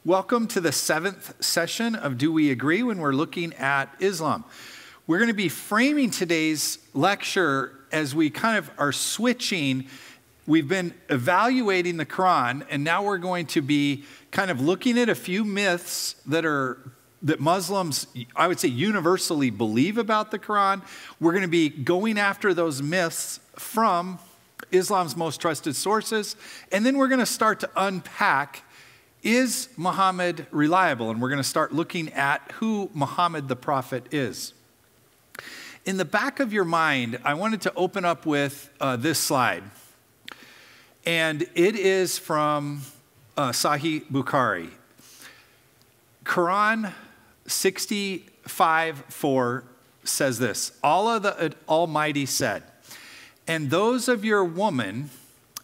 Welcome to the 7th session of Do We Agree when we're looking at Islam. We're going to be framing today's lecture as we kind of are switching. We've been evaluating the Quran, and now we're going to be kind of looking at a few myths that Muslims, I would say, universally believe about the Quran. We're going to be going after those myths from Islam's most trusted sources, and then we're going to start to unpack, is Muhammad reliable? And we're going to start looking at who Muhammad the prophet is. In the back of your mind, I wanted to open up with this slide. And it is from Sahih Bukhari. Quran 65:4 says this: Allah the Almighty said, "And those of your women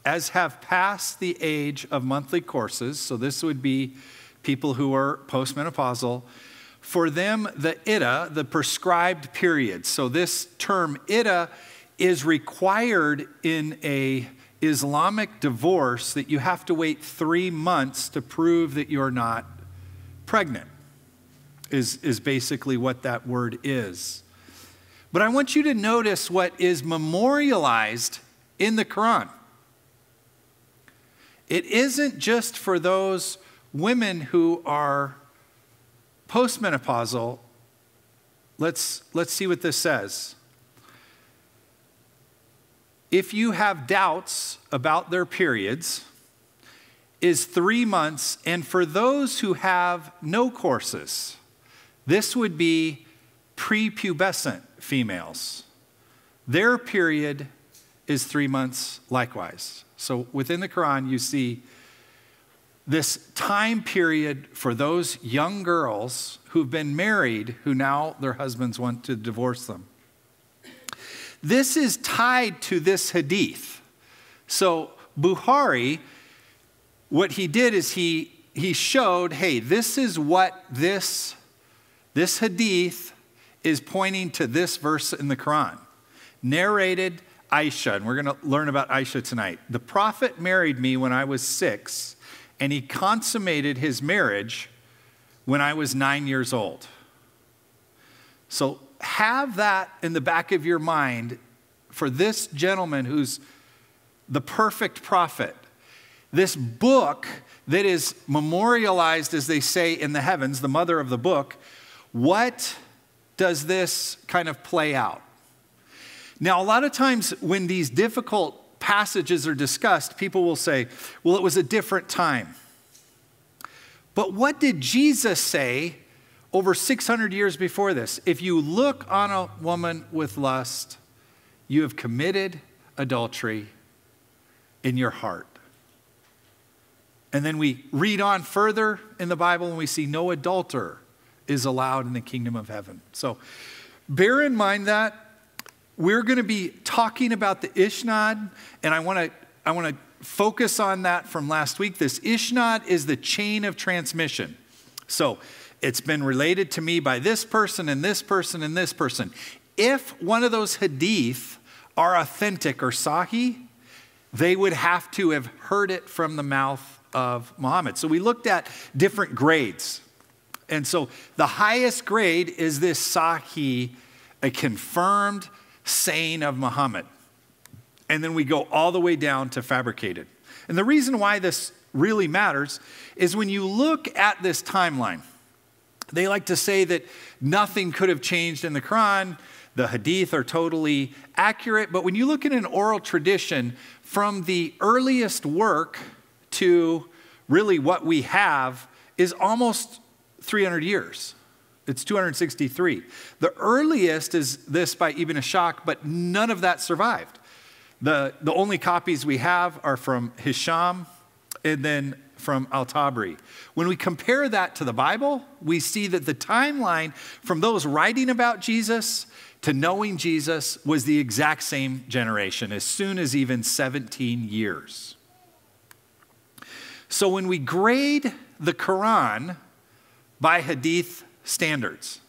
as have passed the age of monthly courses," so this would be people who are postmenopausal, "for them the iddah, the prescribed period." So this term iddah is required in a Islamic divorce, that you have to wait 3 months to prove that you're not pregnant, is basically what that word is. But I want you to notice what is memorialized in the Quran. It isn't just for those women who are postmenopausal. Let's see what this says. If you have doubts about their periods, is 3 months, and for those who have no courses, this would be prepubescent females. Their period is 3 months likewise. So within the Quran, you see this time period for those young girls who've been married, who now their husbands want to divorce them. This is tied to this hadith. So Bukhari, what he did is he showed, hey, this is what this hadith is pointing to this verse in the Quran. Narrated Aisha, and we're going to learn about Aisha tonight. The prophet married me when I was 6, and he consummated his marriage when I was 9 years old. So have that in the back of your mind for this gentleman who's the perfect prophet. This book that is memorialized, as they say, in the heavens, the mother of the book. What does this kind of play out? Now, a lot of times when these difficult passages are discussed, people will say, well, it was a different time. But what did Jesus say over 600 years before this? If you look on a woman with lust, you have committed adultery in your heart. And then we read on further in the Bible and we see no adulterer is allowed in the kingdom of heaven. So bear in mind that. We're going to be talking about the Isnad, and I want to focus on that from last week. This Isnad is the chain of transmission. So it's been related to me by this person and this person and this person. If one of those hadith are authentic or sahih, they would have to have heard it from the mouth of Muhammad. So we looked at different grades. And so the highest grade is this sahih, a confirmed saying of Muhammad. And then we go all the way down to fabricated. And the reason why this really matters is when you look at this timeline, they like to say that nothing could have changed in the Quran. The hadith are totally accurate. But when you look at an oral tradition, from the earliest work to really what we have is almost 300 years. It's 263. The earliest is this by Ibn Ishaq, but none of that survived. The only copies we have are from Hisham and then from Al-Tabri. When we compare that to the Bible, we see that the timeline from those writing about Jesus to knowing Jesus was the exact same generation, as soon as even 17 years. So when we grade the Quran by hadith standards.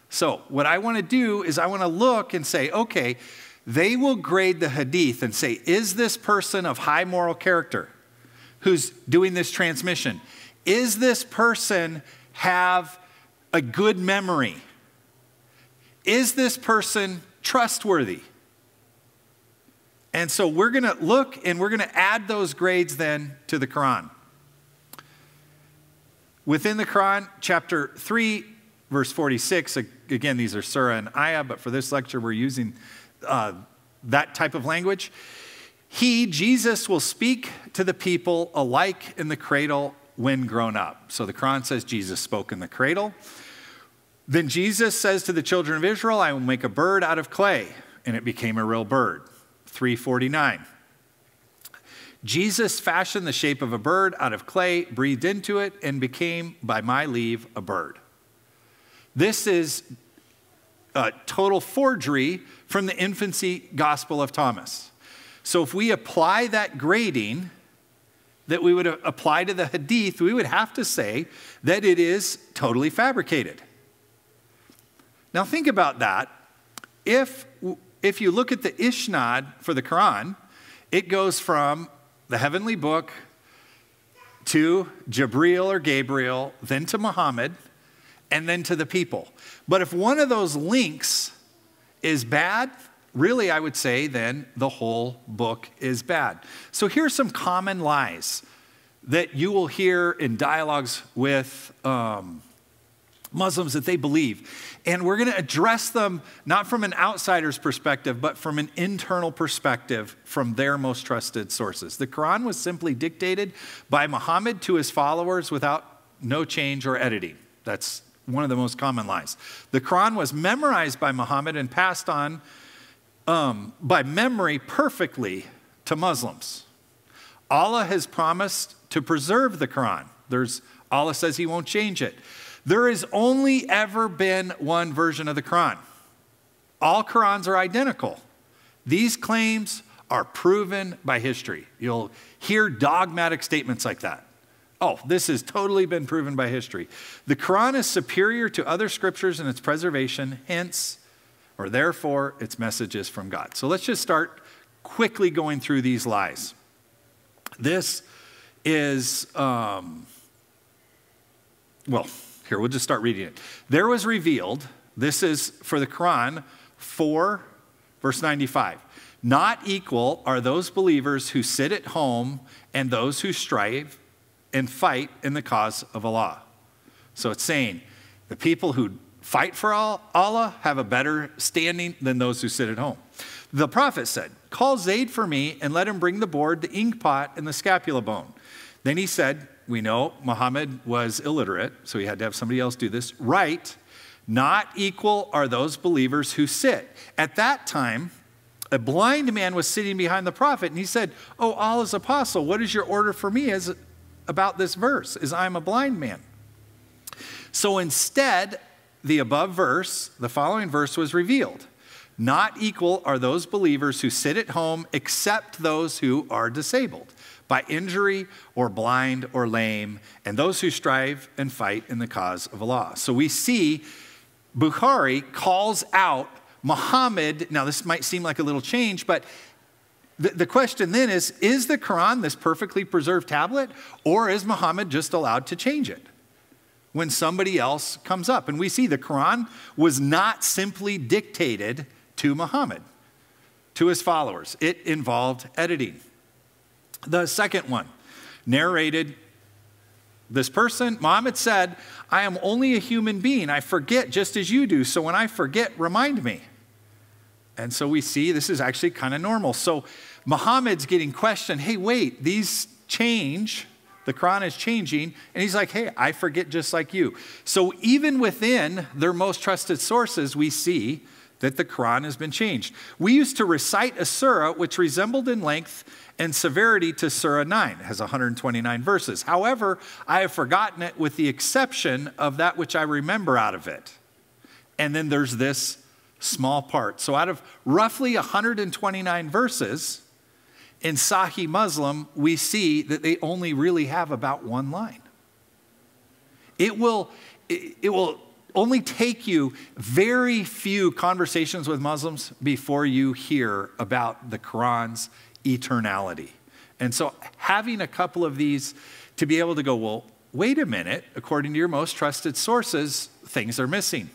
So what I want to do is I want to look and say, okay, they will grade the hadith and say, is this person of high moral character who's doing this transmission? Is this person have a good memory? Is this person trustworthy? And so we're going to look and we're going to add those grades then to the Quran. Within the Quran, chapter 3, verse 46, again, these are surah and ayah, but for this lecture, we're using that type of language. He, Jesus, will speak to the people alike in the cradle when grown up. So the Quran says Jesus spoke in the cradle. Then Jesus says to the children of Israel, I will make a bird out of clay, and it became a real bird. 349. Jesus fashioned the shape of a bird out of clay, breathed into it, and became, by my leave, a bird. This is a total forgery from the infancy gospel of Thomas. So if we apply that grading that we would apply to the hadith, we would have to say that it is totally fabricated. Now think about that. If you look at the Ishnad for the Quran, it goes from the heavenly book to Jibreel or Gabriel, then to Muhammad, and then to the people. But if one of those links is bad, really I would say then the whole book is bad. So here's some common lies that you will hear in dialogues with Muslims that they believe. And we're going to address them not from an outsider's perspective, but from an internal perspective from their most trusted sources. The Quran was simply dictated by Muhammad to his followers without no change or editing. That's one of the most common lies. The Quran was memorized by Muhammad and passed on by memory perfectly to Muslims. Allah has promised to preserve the Quran. Allah says he won't change it. There has only ever been one version of the Quran. All Qurans are identical. These claims are proven by history. You'll hear dogmatic statements like that. Oh, this has totally been proven by history. The Quran is superior to other scriptures in its preservation, hence, or therefore, its message is from God. So let's just start quickly going through these lies. This is, here, we'll just start reading it. There was revealed, this is for the Quran 4, verse 95. Not equal are those believers who sit at home and those who strive and fight in the cause of Allah. So it's saying the people who fight for Allah have a better standing than those who sit at home. The prophet said, call Zayd for me and let him bring the board, the ink pot, and the scapula bone. Then he said, we know Muhammad was illiterate, so he had to have somebody else do this. Right, not equal are those believers who sit. At that time, a blind man was sitting behind the prophet, and he said, oh, Allah's apostle, what is your order for me about this verse, as I am a blind man? So instead, the above verse, the following verse was revealed. Not equal are those believers who sit at home except those who are disabled by injury or blind or lame, and those who strive and fight in the cause of Allah. So we see Bukhari calls out Muhammad. Now this might seem like a little change, but the question then is the Quran this perfectly preserved tablet, or is Muhammad just allowed to change it when somebody else comes up? And we see the Quran was not simply dictated to Muhammad, to his followers. It involved editing. The second one, narrated this person, Muhammad said, I am only a human being. I forget just as you do. So when I forget, remind me. And so we see this is actually kind of normal. So Muhammad's getting questioned, hey, wait, these change. The Quran is changing. And he's like, hey, I forget just like you. So even within their most trusted sources, we see that the Quran has been changed. We used to recite a surah which resembled in length and severity to Surah 9. It has 129 verses. However, I have forgotten it with the exception of that which I remember out of it. And then there's this small part. So out of roughly 129 verses, in Sahih Muslim, we see that they only really have about one line. It will only take you very few conversations with Muslims before you hear about the Quran's eternality. And so having a couple of these to be able to go, well, wait a minute, according to your most trusted sources, things are missing.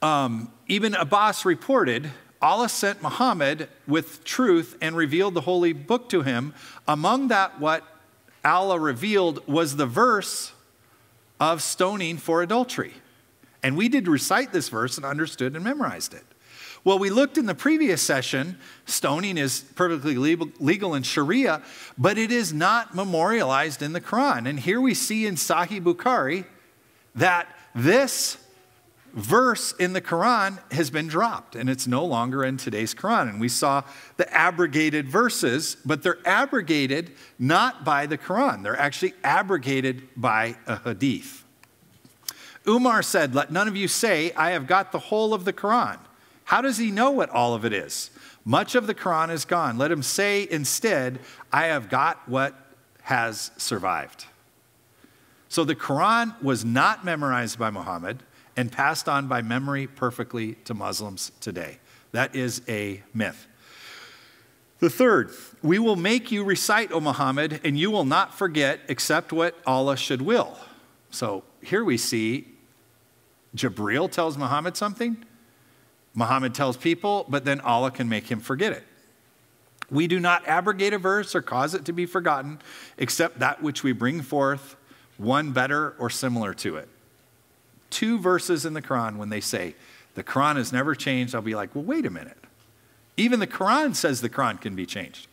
Ibn Abbas reported, Allah sent Muhammad with truth and revealed the holy book to him. Among that, what Allah revealed was the verse of stoning for adultery. And we did recite this verse and understood and memorized it. Well, we looked in the previous session, stoning is perfectly legal in Sharia, but it is not memorialized in the Quran. And here we see in Sahih Bukhari that this verse in the Quran has been dropped, and it's no longer in today's Quran. And we saw the abrogated verses, but they're abrogated not by the Quran. They're actually abrogated by a hadith. Umar said, "Let none of you say, I have got the whole of the Quran." How does he know what all of it is? Much of the Quran is gone. Let him say instead, I have got what has survived. So the Quran was not memorized by Muhammad and passed on by memory perfectly to Muslims today. That is a myth. The third, we will make you recite, O Muhammad, and you will not forget except what Allah should will. So here we see Jibreel tells Muhammad something. Muhammad tells people, but then Allah can make him forget it. We do not abrogate a verse or cause it to be forgotten, except that which we bring forth, one better or similar to it. 2 verses in the Quran, when they say, the Quran has never changed, I'll be like, well, wait a minute. Even the Quran says the Quran can be changed.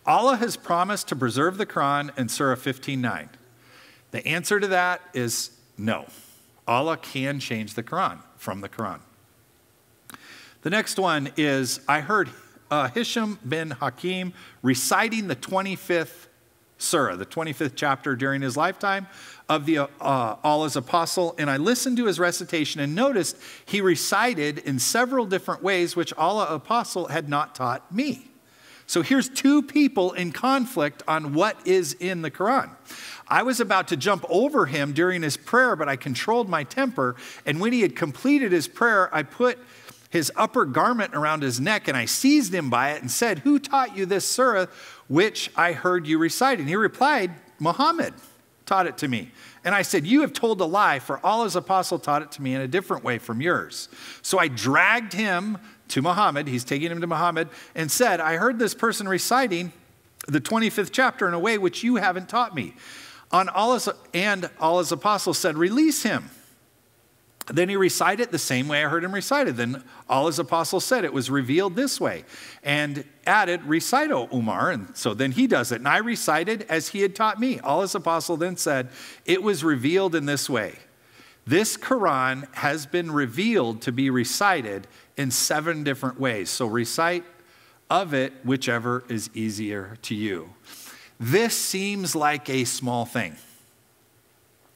Allah has promised to preserve the Quran in Surah 15:9. The answer to that is no. Allah can change the Quran from the Quran. The next one is, I heard Hisham bin Hakim reciting the 25th surah, the 25th chapter during his lifetime of the Allah's apostle, and I listened to his recitation and noticed he recited in several different ways which Allah's apostle had not taught me. So here's 2 people in conflict on what is in the Quran. I was about to jump over him during his prayer, but I controlled my temper, and when he had completed his prayer, I put his upper garment around his neck, and I seized him by it and said, who taught you this surah which I heard you recite? And he replied, Muhammad taught it to me. And I said, you have told a lie, for Allah's apostle taught it to me in a different way from yours. So I dragged him to Muhammad, he's taking him to Muhammad, and said, I heard this person reciting the 25th chapter in a way which you haven't taught me. Allah's apostle said, release him. Then he recited the same way I heard him recite it. Then Allah's apostle said it was revealed this way and added, recite, O Umar. And so then he does it. And I recited as he had taught me. Allah's apostle then said, it was revealed in this way. This Quran has been revealed to be recited in 7 different ways. So recite of it whichever is easier to you. This seems like a small thing.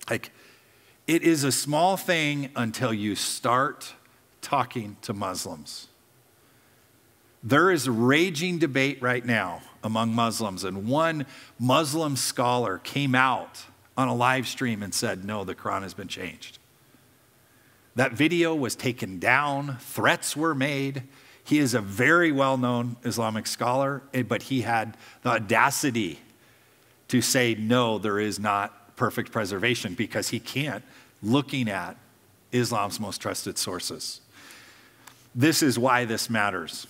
It is a small thing until you start talking to Muslims. There is raging debate right now among Muslims, and one Muslim scholar came out on a live stream and said, no, the Quran has been changed. That video was taken down, threats were made. He is a very well-known Islamic scholar, but he had the audacity to say, no, there is not perfect preservation, because he can't, looking at Islam's most trusted sources. This is why this matters.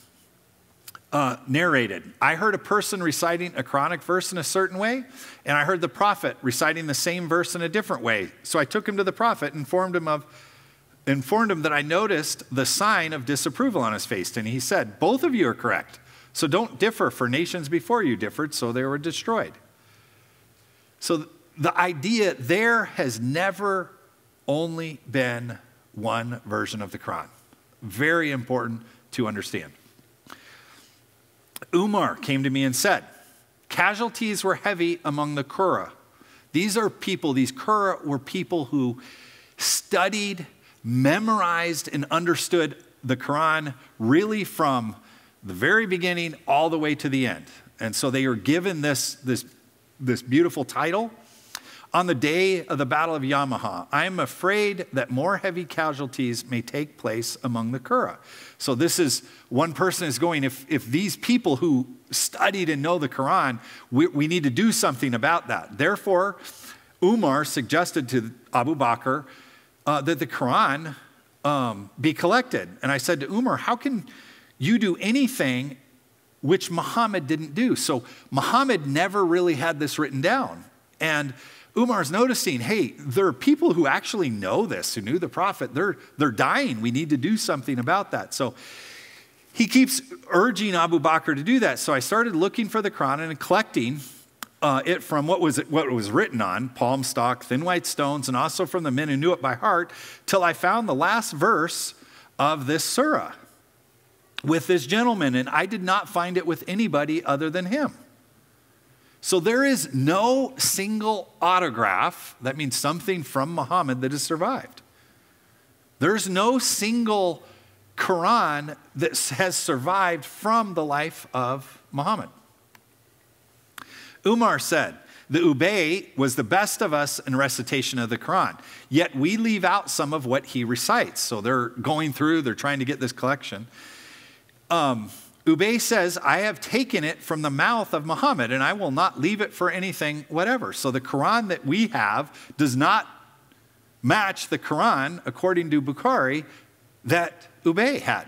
Narrated, I heard a person reciting a Quranic verse in a certain way, and I heard the prophet reciting the same verse in a different way. So I took him to the prophet and informed him that I noticed the sign of disapproval on his face. And he said, both of you are correct. So don't differ, for nations before you differed, so they were destroyed. So the idea there has never only been one version of the Quran. Very important to understand. Umar came to me and said, casualties were heavy among the Qurra. These Qurra were people who studied, memorized, and understood the Quran really from the very beginning all the way to the end. And so they were given this beautiful title. On the day of the Battle of Yamaha, I am afraid that more heavy casualties may take place among the Qurra. So this is, one person is going, if these people who studied and know the Quran, we need to do something about that. Therefore, Umar suggested to Abu Bakr that the Quran be collected. And I said to Umar, how can you do anything which Muhammad didn't do? So Muhammad never really had this written down. And Umar's noticing, hey, there are people who actually know this, who knew the prophet. They're dying. We need to do something about that. So he keeps urging Abu Bakr to do that. So I started looking for the Quran and collecting it from what it was written on, palm stalk, thin white stones, and also from the men who knew it by heart, till I found the last verse of this surah with this gentleman, and I did not find it with anybody other than him. So there is no single autograph, that means something from Muhammad, that has survived. There's no single Quran that has survived from the life of Muhammad. Umar said, the Ubay was the best of us in recitation of the Quran, yet we leave out some of what he recites. So they're going through, they're trying to get this collection. Ubay says, I have taken it from the mouth of Muhammad, and I will not leave it for anything whatever. So the Quran that we have does not match the Quran, according to Bukhari, that Ubay had.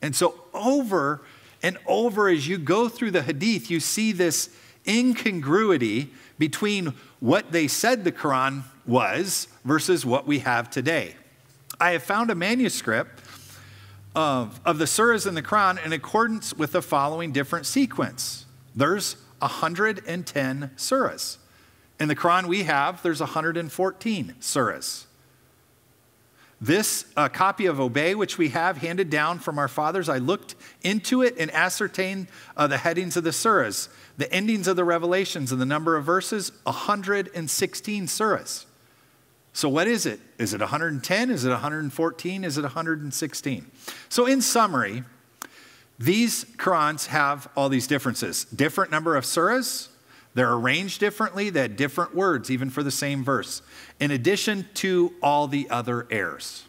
And so over and over as you go through the hadith, you see this incongruity between what they said the Quran was versus what we have today. I have found a manuscript of the surahs in the Quran in accordance with the following different sequence. There's 110 surahs. In the Quran we have, there's 114 surahs. This copy of Ubay, which we have handed down from our fathers, I looked into it and ascertained the headings of the surahs, the endings of the revelations, and the number of verses, 116 surahs. So what is it? Is it 110? Is it 114? Is it 116? So in summary, these Qurans have all these differences. Different number of surahs. They're arranged differently. They had different words, even for the same verse, in addition to all the other errors.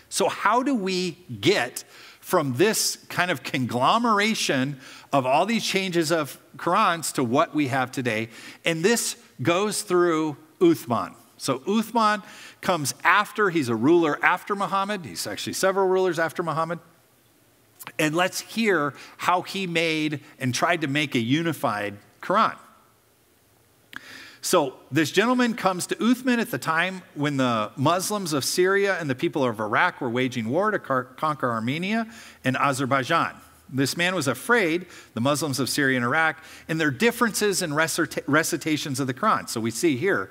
So how do we get from this kind of conglomeration of all these changes of Qurans to what we have today? And this goes through Uthman. So Uthman comes after, he's a ruler after Muhammad. He's actually several rulers after Muhammad. And let's hear how he made and tried to make a unified Quran. So this gentleman comes to Uthman at the time when the Muslims of Syria and the people of Iraq were waging war to conquer Armenia and Azerbaijan. This man was afraid, the Muslims of Syria and Iraq, and their differences in recitations of the Quran. So we see here,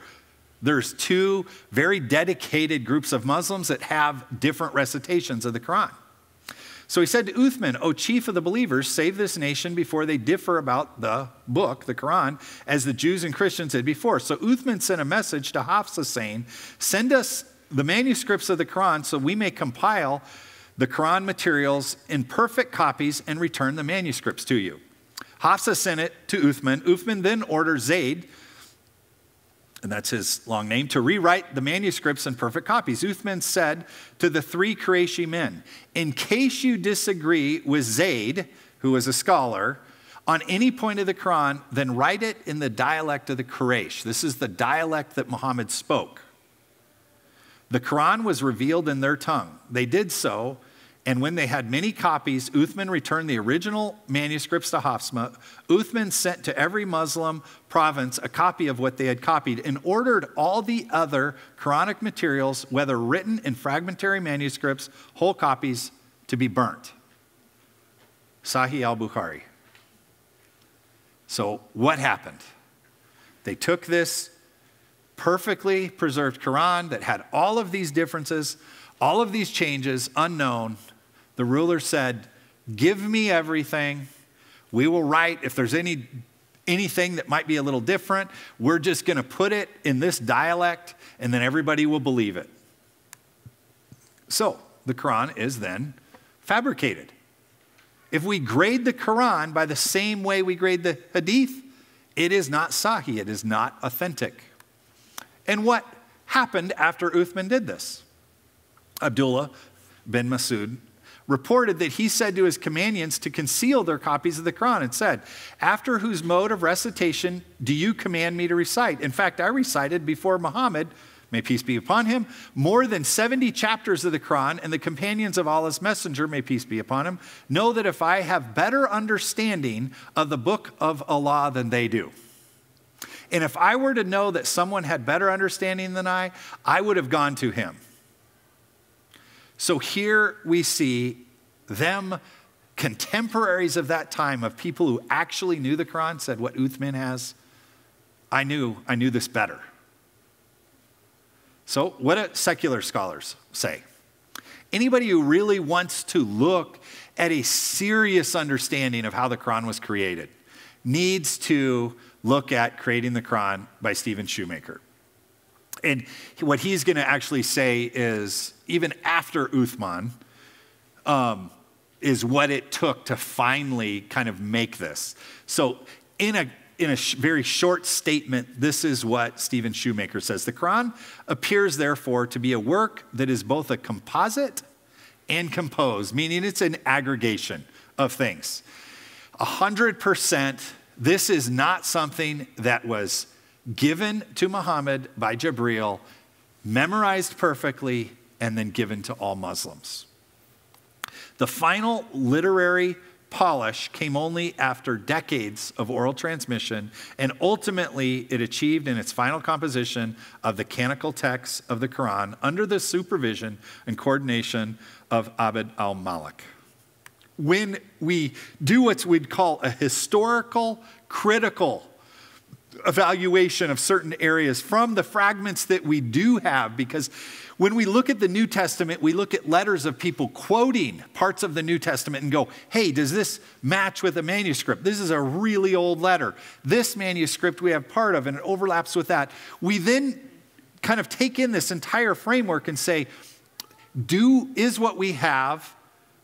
there's two very dedicated groups of Muslims that have different recitations of the Quran. So he said to Uthman, O chief of the believers, save this nation before they differ about the book, the Quran, as the Jews and Christians did before. So Uthman sent a message to Hafsa saying, send us the manuscripts of the Quran so we may compile the Quran materials in perfect copies and return the manuscripts to you. Hafsa sent it to Uthman. Uthman then ordered Zayd, and that's his long name, to rewrite the manuscripts in perfect copies. Uthman said to the three Qurayshi men, in case you disagree with Zayd, who was a scholar, on any point of the Quran, then write it in the dialect of the Quraysh. This is the dialect that Muhammad spoke. The Quran was revealed in their tongue. They did so, and when they had many copies, Uthman returned the original manuscripts to Hafsa. Uthman sent to every Muslim province a copy of what they had copied and ordered all the other Quranic materials, whether written in fragmentary manuscripts, whole copies, to be burnt. Sahih al-Bukhari. So what happened? They took this perfectly preserved Quran that had all of these differences, all of these changes unknown. The ruler said, give me everything. We will write, if there's anything that might be a little different, we're just going to put it in this dialect and then everybody will believe it. So the Quran is then fabricated. If we grade the Quran by the same way we grade the Hadith, it is not Sahih, it is not authentic. And what happened after Uthman did this? Abdullah bin Masud reported that he said to his companions to conceal their copies of the Quran and said, "After whose mode of recitation do you command me to recite? In fact, I recited before Muhammad, may peace be upon him, more than 70 chapters of the Quran, and the companions of Allah's messenger, may peace be upon him, know that if I have better understanding of the book of Allah than they do. And if I were to know that someone had better understanding than I would have gone to him." So here we see them, contemporaries of that time, of people who actually knew the Quran, said what Uthman has. I knew this better. So what do secular scholars say? Anybody who really wants to look at a serious understanding of how the Quran was created needs to look at Creating the Quran by Stephen Shoemaker. And what he's going to actually say is, even after Uthman, is what it took to finally kind of make this. So in a very short statement, this is what Stephen Shoemaker says. The Quran appears, therefore, to be a work that is both a composite and composed, meaning it's an aggregation of things. 100%, this is not something that was given to Muhammad by Jibreel, memorized perfectly, and then given to all Muslims. The final literary polish came only after decades of oral transmission, and ultimately it achieved in its final composition of the canonical texts of the Quran under the supervision and coordination of Abd al-Malik. When we do what we'd call a historical, critical evaluation of certain areas from the fragments that we do have, because when we look at the New Testament, we look at letters of people quoting parts of the New Testament and go, hey, does this match with a manuscript? This is a really old letter. This manuscript we have part of and it overlaps with that. We then kind of take in this entire framework and say, is what we have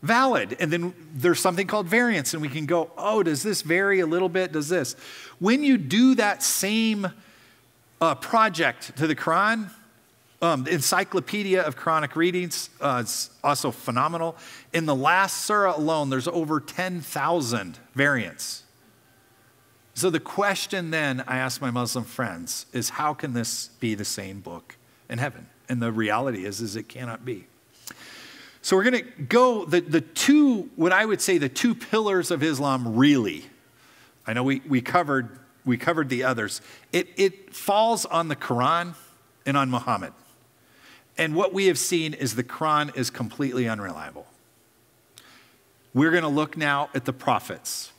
valid? And then there's something called variance, and we can go, oh, does this vary a little bit? Does this? When you do that same project to the Quran, the Encyclopedia of Quranic Readings is also phenomenal. In the last surah alone, there's over 10,000 variants. So the question then I ask my Muslim friends is, how can this be the same book in heaven? And the reality is it cannot be. So we're going to go, the two, what I would say the two pillars of Islam really. I know we covered the others. It falls on the Quran and on Muhammad. And what we have seen is the Quran is completely unreliable. We're going to look now at the prophets.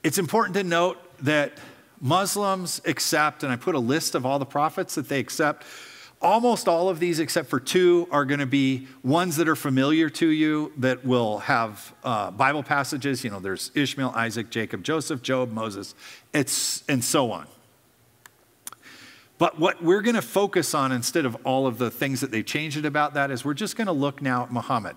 It's important to note that Muslims accept, and I put a list of all the prophets that they accept. Almost all of these, except for two, are going to be ones that are familiar to you that will have Bible passages. You know, there's Ishmael, Isaac, Jacob, Joseph, Job, Moses, and so on. But what we're going to focus on, instead of all of the things that they've changed it about that, is we're just going to look now at Muhammad.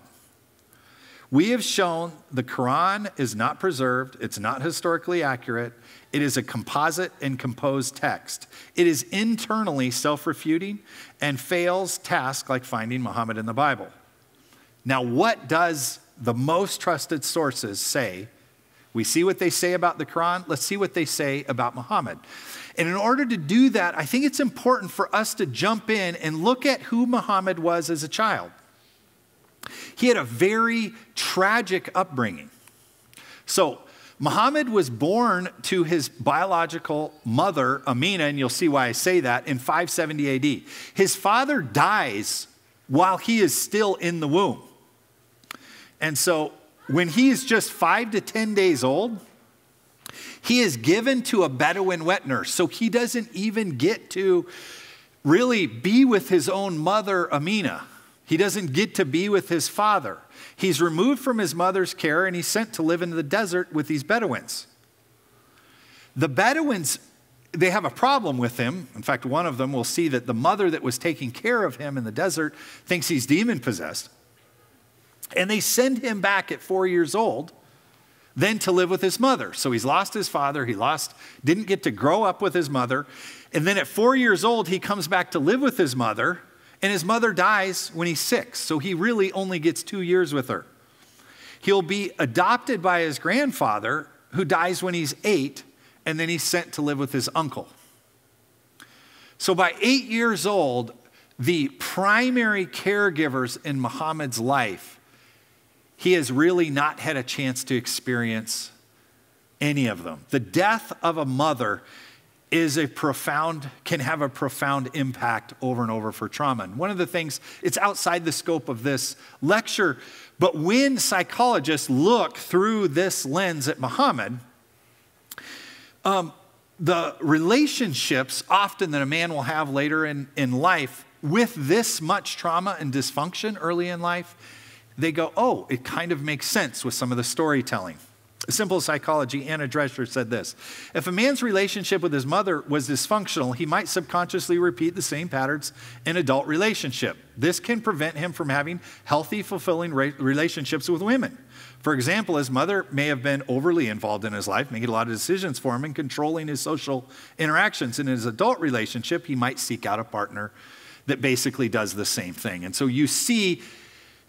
We have shown the Quran is not preserved. It's not historically accurate. It is a composite and composed text. It is internally self-refuting and fails tasks like finding Muhammad in the Bible. Now, what does the most trusted sources say? We see what they say about the Quran. Let's see what they say about Muhammad. And in order to do that, I think it's important for us to jump in and look at who Muhammad was as a child. He had a very tragic upbringing. So Muhammad was born to his biological mother, Amina, and you'll see why I say that, in 570 AD. His father dies while he is still in the womb. And so when he is just 5 to 10 days old, he is given to a Bedouin wet nurse. So he doesn't even get to really be with his own mother, Amina. He doesn't get to be with his father. He's removed from his mother's care and he's sent to live in the desert with these Bedouins. The Bedouins, they have a problem with him. In fact, one of them will see that the mother that was taking care of him in the desert thinks he's demon-possessed. And they send him back at 4 years old, then to live with his mother. So he's lost his father. Didn't get to grow up with his mother. And then at 4 years old, he comes back to live with his mother. And his mother dies when he's 6, so he really only gets 2 years with her. He'll be adopted by his grandfather, who dies when he's 8, and then he's sent to live with his uncle. So by 8 years old, the primary caregivers in Muhammad's life, he has really not had a chance to experience any of them. The death of a mother can have a profound impact over and over for trauma. And one of the things, it's outside the scope of this lecture, but when psychologists look through this lens at Muhammad, the relationships often that a man will have later in life with this much trauma and dysfunction early in life, they go, oh, it kind of makes sense with some of the storytelling. Simple Psychology, Anna Drescher said this: if a man's relationship with his mother was dysfunctional, he might subconsciously repeat the same patterns in adult relationship. This can prevent him from having healthy, fulfilling relationships with women. For example, his mother may have been overly involved in his life, making a lot of decisions for him and controlling his social interactions. In his adult relationship, he might seek out a partner that basically does the same thing. And so you see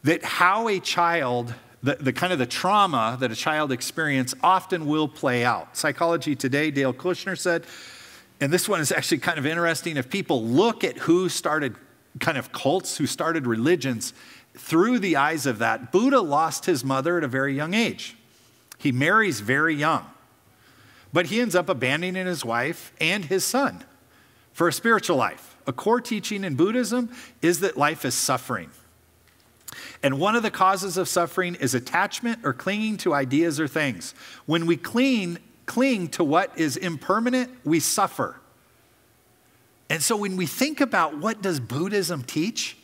that how a child, the kind of the trauma that a child experiences often will play out. Psychology Today, Dale Kushner said, and this one is actually kind of interesting, if people look at who started kind of cults, who started religions through the eyes of that, Buddha lost his mother at a very young age. He marries very young, but he ends up abandoning his wife and his son for a spiritual life. A core teaching in Buddhism is that life is suffering. And one of the causes of suffering is attachment or clinging to ideas or things. When we cling to what is impermanent, we suffer. And so when we think about what does Buddhism teach,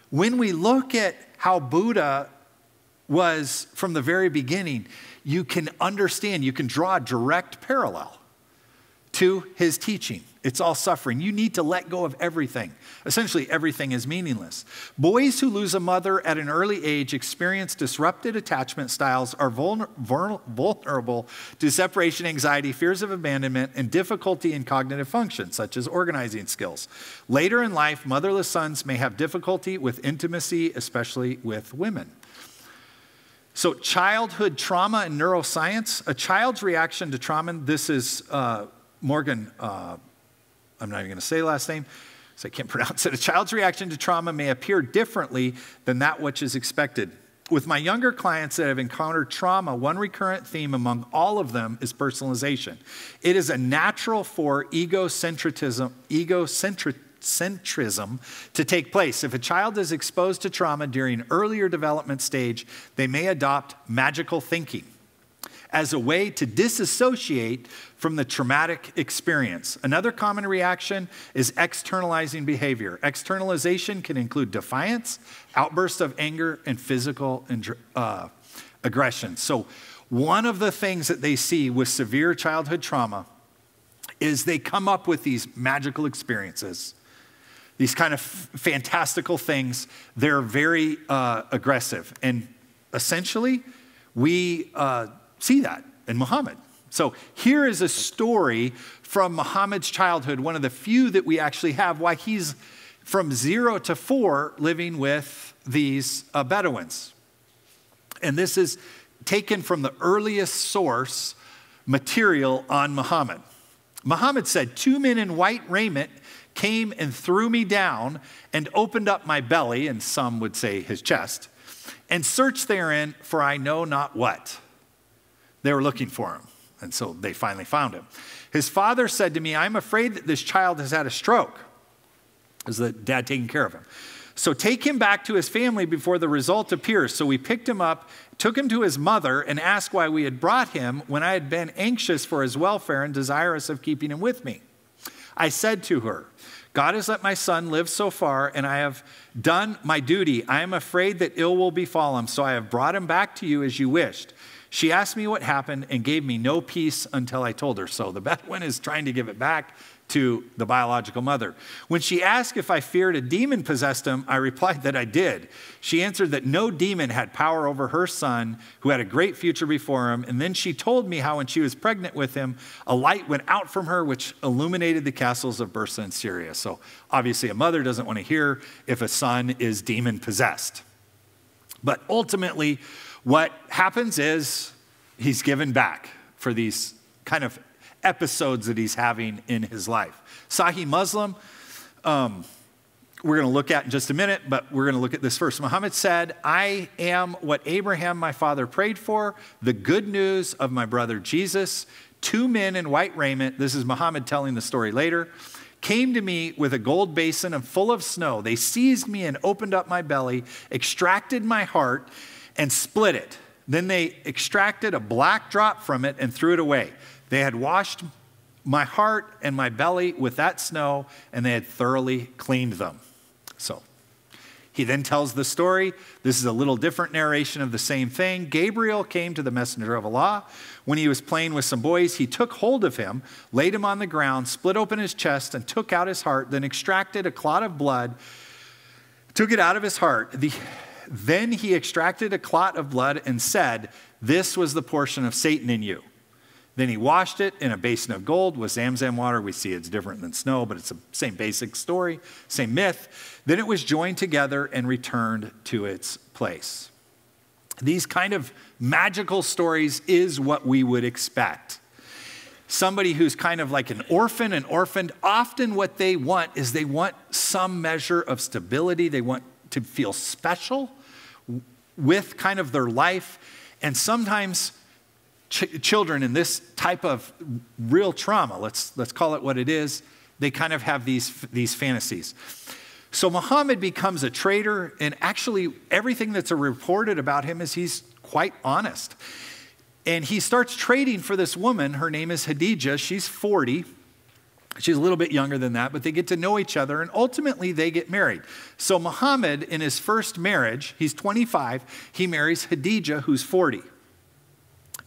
when we look at how Buddha was from the very beginning, you can understand, you can draw a direct parallel to his teaching. It's all suffering. You need to let go of everything. Essentially, everything is meaningless. Boys who lose a mother at an early age experience disrupted attachment styles, are vulnerable to separation anxiety, fears of abandonment, and difficulty in cognitive function, such as organizing skills. Later in life, motherless sons may have difficulty with intimacy, especially with women. So childhood trauma and neuroscience, a child's reaction to trauma, this is Morgan, I'm not even going to say the last name, so I can't pronounce it. A child's reaction to trauma may appear differently than that which is expected. With my younger clients that have encountered trauma, one recurrent theme among all of them is personalization. It is a natural for egocentrism to take place. If a child is exposed to trauma during earlier development stage, they may adopt magical thinking as a way to disassociate from the traumatic experience. Another common reaction is externalizing behavior. Externalization can include defiance, outbursts of anger, and physical aggression. So one of the things that they see with severe childhood trauma is they come up with these magical experiences, these kind of fantastical things. They're very aggressive. And essentially, we see that in Muhammad. So here is a story from Muhammad's childhood, one of the few that we actually have, why he's from 0 to 4 living with these Bedouins. And this is taken from the earliest source material on Muhammad. Muhammad said, 2 men in white raiment came and threw me down and opened up my belly, and some would say his chest, and searched therein for I know not what. They were looking for him, and so they finally found him. His father said to me, I'm afraid that this child has had a stroke. Is the dad taking care of him? So take him back to his family before the result appears. So we picked him up, took him to his mother, and asked why we had brought him when I had been anxious for his welfare and desirous of keeping him with me. I said to her, God has let my son live so far, and I have done my duty. I am afraid that ill will befall him, so I have brought him back to you as you wished. She asked me what happened and gave me no peace until I told her so. The Bedouin is trying to give it back to the biological mother. When she asked if I feared a demon possessed him, I replied that I did. She answered that no demon had power over her son, who had a great future before him. And then she told me how when she was pregnant with him, a light went out from her, which illuminated the castles of Bursa and Syria. So obviously a mother doesn't want to hear if a son is demon possessed. But ultimately, what happens is he's given back for these kind of episodes that he's having in his life. Sahih Muslim, we're going to look at in just a minute, but we're going to look at this first. Muhammad said, I am what Abraham, my father, prayed for, the good news of my brother Jesus. 2 men in white raiment, this is Muhammad telling the story later, came to me with a gold basin and full of snow. They seized me and opened up my belly, extracted my heart, and split it. Then they extracted a black drop from it and threw it away. They had washed my heart and my belly with that snow, and they had thoroughly cleaned them. So he then tells the story. This is a little different narration of the same thing. Gabriel came to the messenger of Allah. When he was playing with some boys, he took hold of him, laid him on the ground, split open his chest, and took out his heart, then extracted a clot of blood, took it out of his heart. Then he extracted a clot of blood and said, this was the portion of Satan in you. Then he washed it in a basin of gold with Zamzam water. We see it's different than snow, but it's the same basic story, same myth. Then it was joined together and returned to its place. These kind of magical stories is what we would expect. Somebody who's kind of like an orphaned, often what they want is they want some measure of stability. They want to feel special with kind of their life. And sometimes children in this type of real trauma, let's call it what it is, they kind of have these fantasies. So Muhammad becomes a traitor, and actually everything that's reported about him is he's quite honest. And he starts trading for this woman. Her name is Khadijah. She's 40. She's a little bit younger than that, but they get to know each other, and ultimately they get married. So Muhammad, in his first marriage, he's 25, he marries Khadijah, who's 40.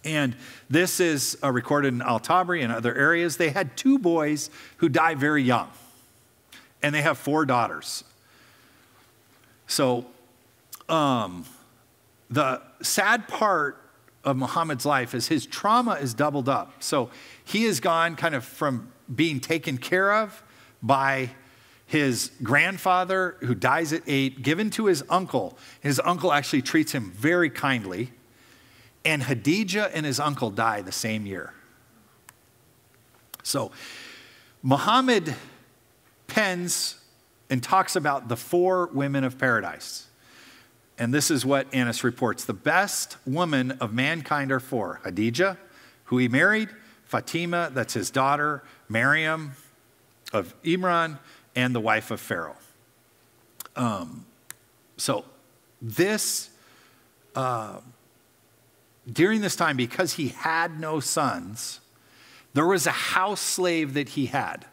And this is recorded in Al-Tabari and other areas. They had 2 boys who die very young, and they have 4 daughters. So the sad part of Muhammad's life is his trauma is doubled up. So he has gone kind of from being taken care of by his grandfather, who dies at 8, given to his uncle. His uncle actually treats him very kindly. And Khadijah and his uncle die the same year. So Muhammad pens and talks about the 4 women of paradise. And this is what Anas reports. The best woman of mankind are 4. Khadijah, who he married, Fatima, that's his daughter, Maryam of Imran, and the wife of Pharaoh. So this... during this time, because he had no sons, there was a house slave that he had.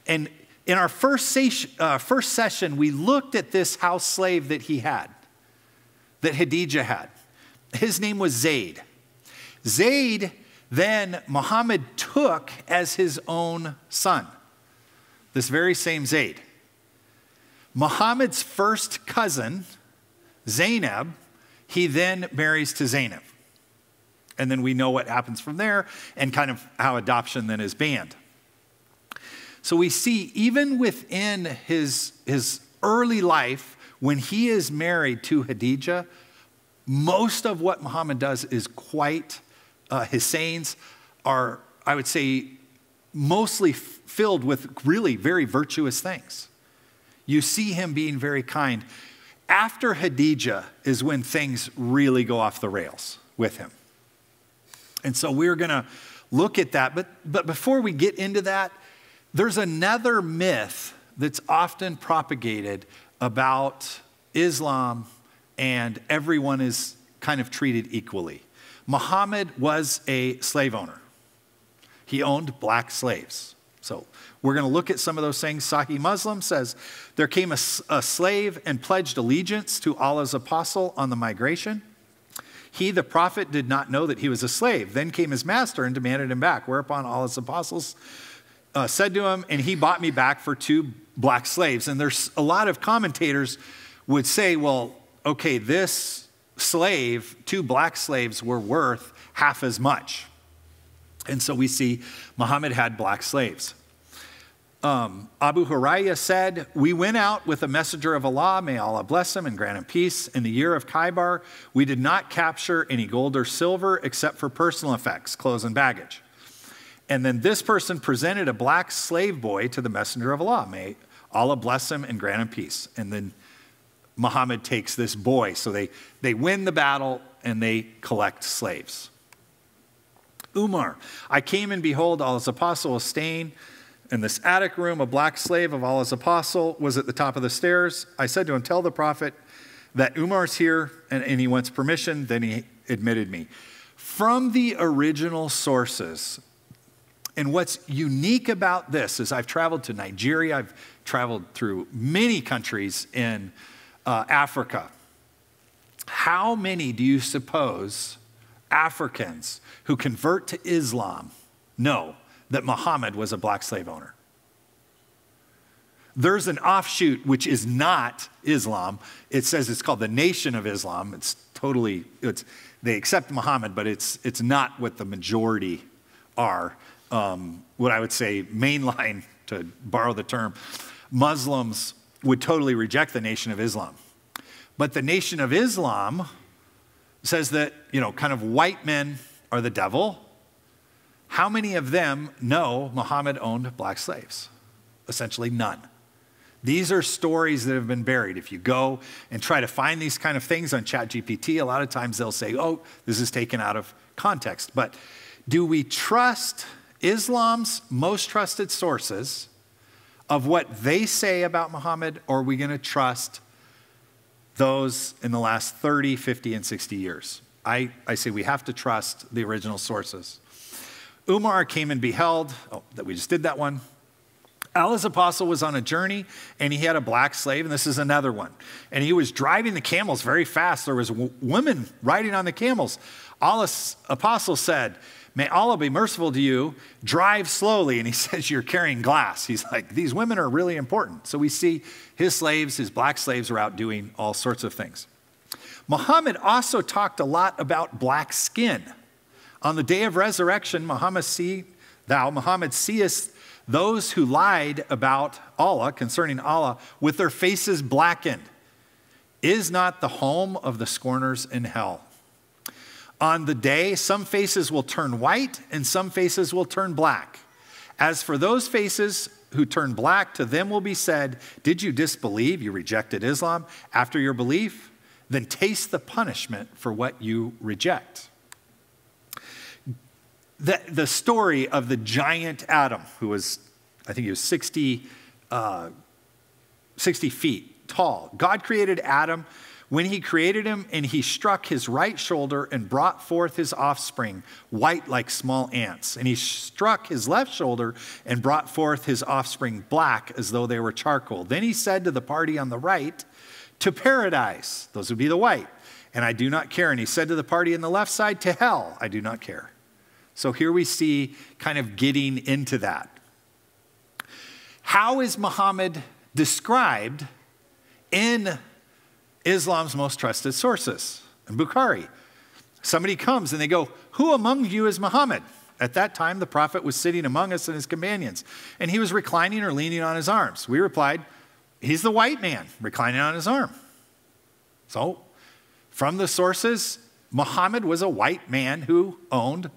And in our first session, we looked at this house slave that he had, that Khadijah had. His name was Zayd. Zayd, then Muhammad took as his own son, this very same Zayd. Muhammad's first cousin, Zainab, he then marries to Zainab. And then we know what happens from there and kind of how adoption then is banned. So we see even within his early life, when he is married to Khadijah, most of what Muhammad does is quite, his sayings are, I would say, mostly filled with really very virtuous things. You see him being very kind. After Khadijah is when things really go off the rails with him. And so we're going to look at that. But before we get into that, there's another myth that's often propagated about Islam, and everyone is kind of treated equally. Muhammad was a slave owner. He owned black slaves. So we're going to look at some of those things. Sahih Muslim says, there came a slave and pledged allegiance to Allah's apostle on the migration. He, the prophet, did not know that he was a slave. Then came his master and demanded him back, whereupon Allah's apostles said to him, and he bought me back for 2 black slaves. And there's a lot of commentators would say, well, okay, this slave, 2 black slaves were worth half as much. And so we see Muhammad had black slaves. Abu Hurairah said, we went out with a messenger of Allah, may Allah bless him and grant him peace. In the year of Khaybar, we did not capture any gold or silver except for personal effects, clothes and baggage. And then this person presented a black slave boy to the messenger of Allah, may Allah bless him and grant him peace. And then Muhammad takes this boy. So they win the battle and they collect slaves. Umar, I came and behold, Allah's apostle was staying in this attic room. A black slave of Allah's apostle was at the top of the stairs. I said to him, tell the prophet that Umar's here and he wants permission. Then he admitted me. From the original sources, and what's unique about this is I've traveled to Nigeria. I've traveled through many countries in Africa. How many do you suppose Africans who convert to Islam know that Muhammad was a black slave owner? There's an offshoot which is not Islam. It says it's called the Nation of Islam. They accept Muhammad, but it's not what the majority are. What I would say mainline, to borrow the term, Muslims would totally reject the Nation of Islam. But the Nation of Islam says that, kind of white men are the devil. How many of them know Muhammad owned black slaves? Essentially none. These are stories that have been buried. If you go and try to find these kind of things on ChatGPT, a lot of times they'll say, oh, this is taken out of context. But do we trust Islam's most trusted sources of what they say about Muhammad, or are we going to trust those in the last 30, 50, and 60 years? I say we have to trust the original sources. Umar came and beheld, that we just did that one. Allah's apostle was on a journey, and he had a black slave, and this is another one. And he was driving the camels very fast. There was women riding on the camels. Allah's apostle said, may Allah be merciful to you, drive slowly. And he says, you're carrying glass. He's like, these women are really important. So we see his slaves, his black slaves, are out doing all sorts of things. Muhammad also talked a lot about black skin. On the day of resurrection, Muhammad seest those who lied about Allah, concerning Allah, with their faces blackened. Is not the home of the scorners in hell? On the day, some faces will turn white and some faces will turn black. As for those faces who turn black, to them will be said, did you disbelieve? You rejected Islam after your belief? Then taste the punishment for what you reject. The story of the giant Adam, who was, I think he was 60 feet tall. God created Adam. When he created him, and he struck his right shoulder and brought forth his offspring, white like small ants. And he struck his left shoulder and brought forth his offspring, black as though they were charcoal. Then he said to the party on the right, to paradise. Those would be the white. And I do not care. And he said to the party on the left side, to hell. I do not care. So here we see kind of getting into that. How is Muhammad described in Islam's most trusted sources? In Bukhari, somebody comes and they go, who among you is Muhammad? At that time, the prophet was sitting among us and his companions, and he was reclining or leaning on his arms. We replied, he's the white man reclining on his arm. So from the sources, Muhammad was a white man who owned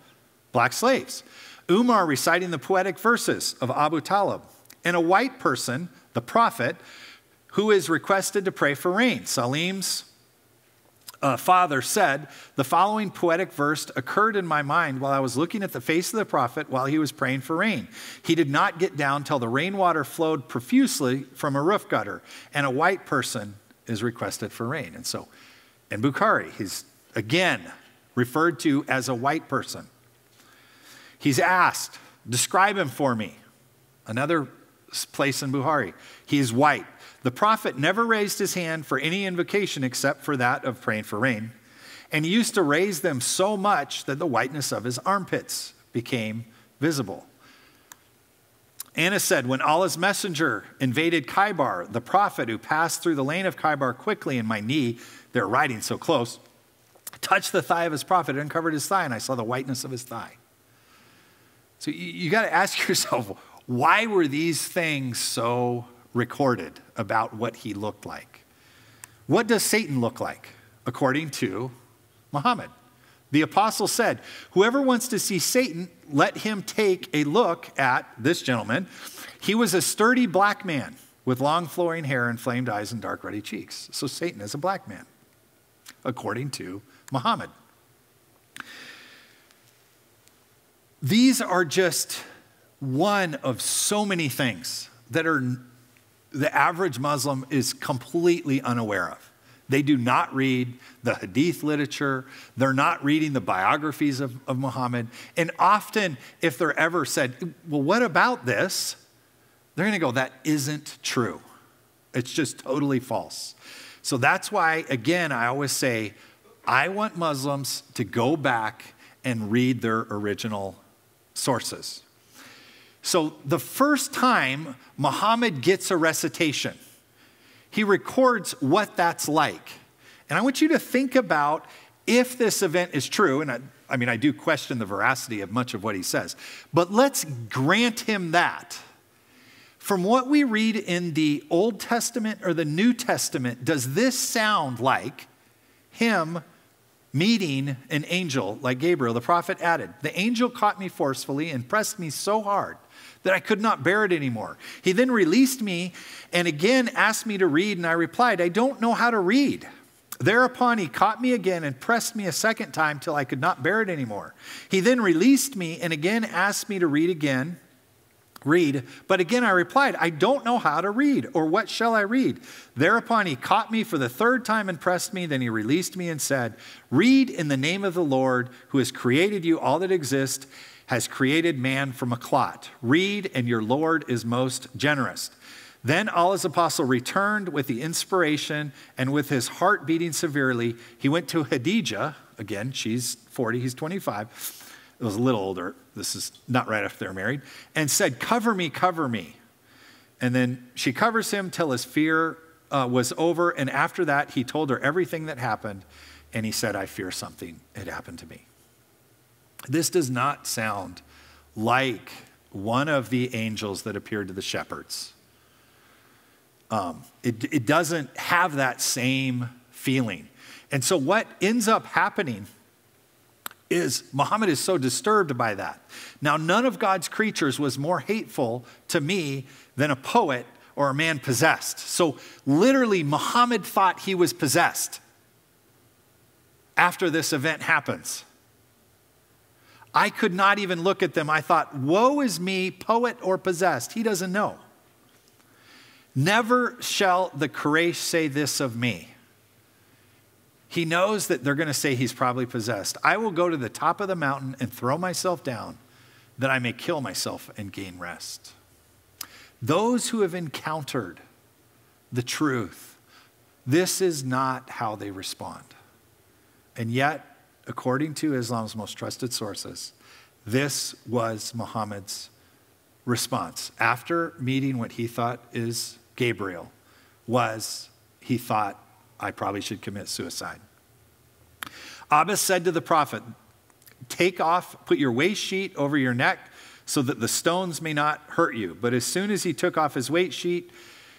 black slaves. Umar reciting the poetic verses of Abu Talib, and a white person, the prophet, who is requested to pray for rain. Salim's father said, the following poetic verse occurred in my mind while I was looking at the face of the prophet while he was praying for rain. He did not get down till the rainwater flowed profusely from a roof gutter, and a white person is requested for rain. And so in Bukhari, he's again referred to as a white person. He's asked, describe him for me. Another place in Bukhari, he is white. The prophet never raised his hand for any invocation except for that of praying for rain. And he used to raise them so much that the whiteness of his armpits became visible. Anna said, when Allah's messenger invaded Khaybar, the prophet who passed through the lane of Khaybar quickly in my knee, they're riding so close, touched the thigh of his prophet and uncovered his thigh, and I saw the whiteness of his thigh. So you got to ask yourself, why were these things so recorded about what he looked like? What does Satan look like, according to Muhammad? The apostle said, whoever wants to see Satan, let him take a look at this gentleman. He was a sturdy black man with long flowing hair, inflamed eyes, and dark ruddy cheeks. So Satan is a black man, according to Muhammad. These are just one of so many things that the average Muslim is completely unaware of. They do not read the hadith literature. They're not reading the biographies of Muhammad. And often, if they're ever said, well, what about this? They're going to go, that isn't true. It's just totally false. So that's why, again, I always say, I want Muslims to go back and read their original sources. So the first time Muhammad gets a recitation, he records what that's like. And I want you to think about if this event is true, and I do question the veracity of much of what he says, but let's grant him that. From what we read in the Old Testament or the New Testament, does this sound like him meeting an angel like Gabriel? The prophet added, the angel caught me forcefully and pressed me so hard that I could not bear it anymore. He then released me and again asked me to read, and I replied, I don't know how to read. Thereupon he caught me again and pressed me a second time till I could not bear it anymore. He then released me and again asked me to read. But again I replied, I don't know how to read, or what shall I read? Thereupon he caught me for the third time and pressed me. Then he released me and said, read in the name of the Lord who has created you, all that exists, has created man from a clot. Read, and your Lord is most generous. Then Allah's apostle returned with the inspiration, and with his heart beating severely, he went to Khadijah. Again, she's 40, he's 25. It was a little older. This is not right after they're married. And said, cover me, cover me. And then she covers him till his fear was over. And after that, he told her everything that happened. And he said, I fear something had happened to me. This does not sound like one of the angels that appeared to the shepherds. It doesn't have that same feeling. And so what ends up happening is Muhammad is so disturbed by that. Now, none of God's creatures was more hateful to me than a poet or a man possessed. So literally, Muhammad thought he was possessed after this event happens. I could not even look at them. I thought, woe is me, poet or possessed. He doesn't know. Never shall the Quraysh say this of me. He knows that they're going to say he's probably possessed. I will go to the top of the mountain and throw myself down that I may kill myself and gain rest. Those who have encountered the truth, this is not how they respond. And yet, according to Islam's most trusted sources, this was Muhammad's response. After meeting what he thought is Gabriel, he thought, I probably should commit suicide. Abbas said to the prophet, put your waist sheet over your neck so that the stones may not hurt you. But as soon as he took off his waist sheet,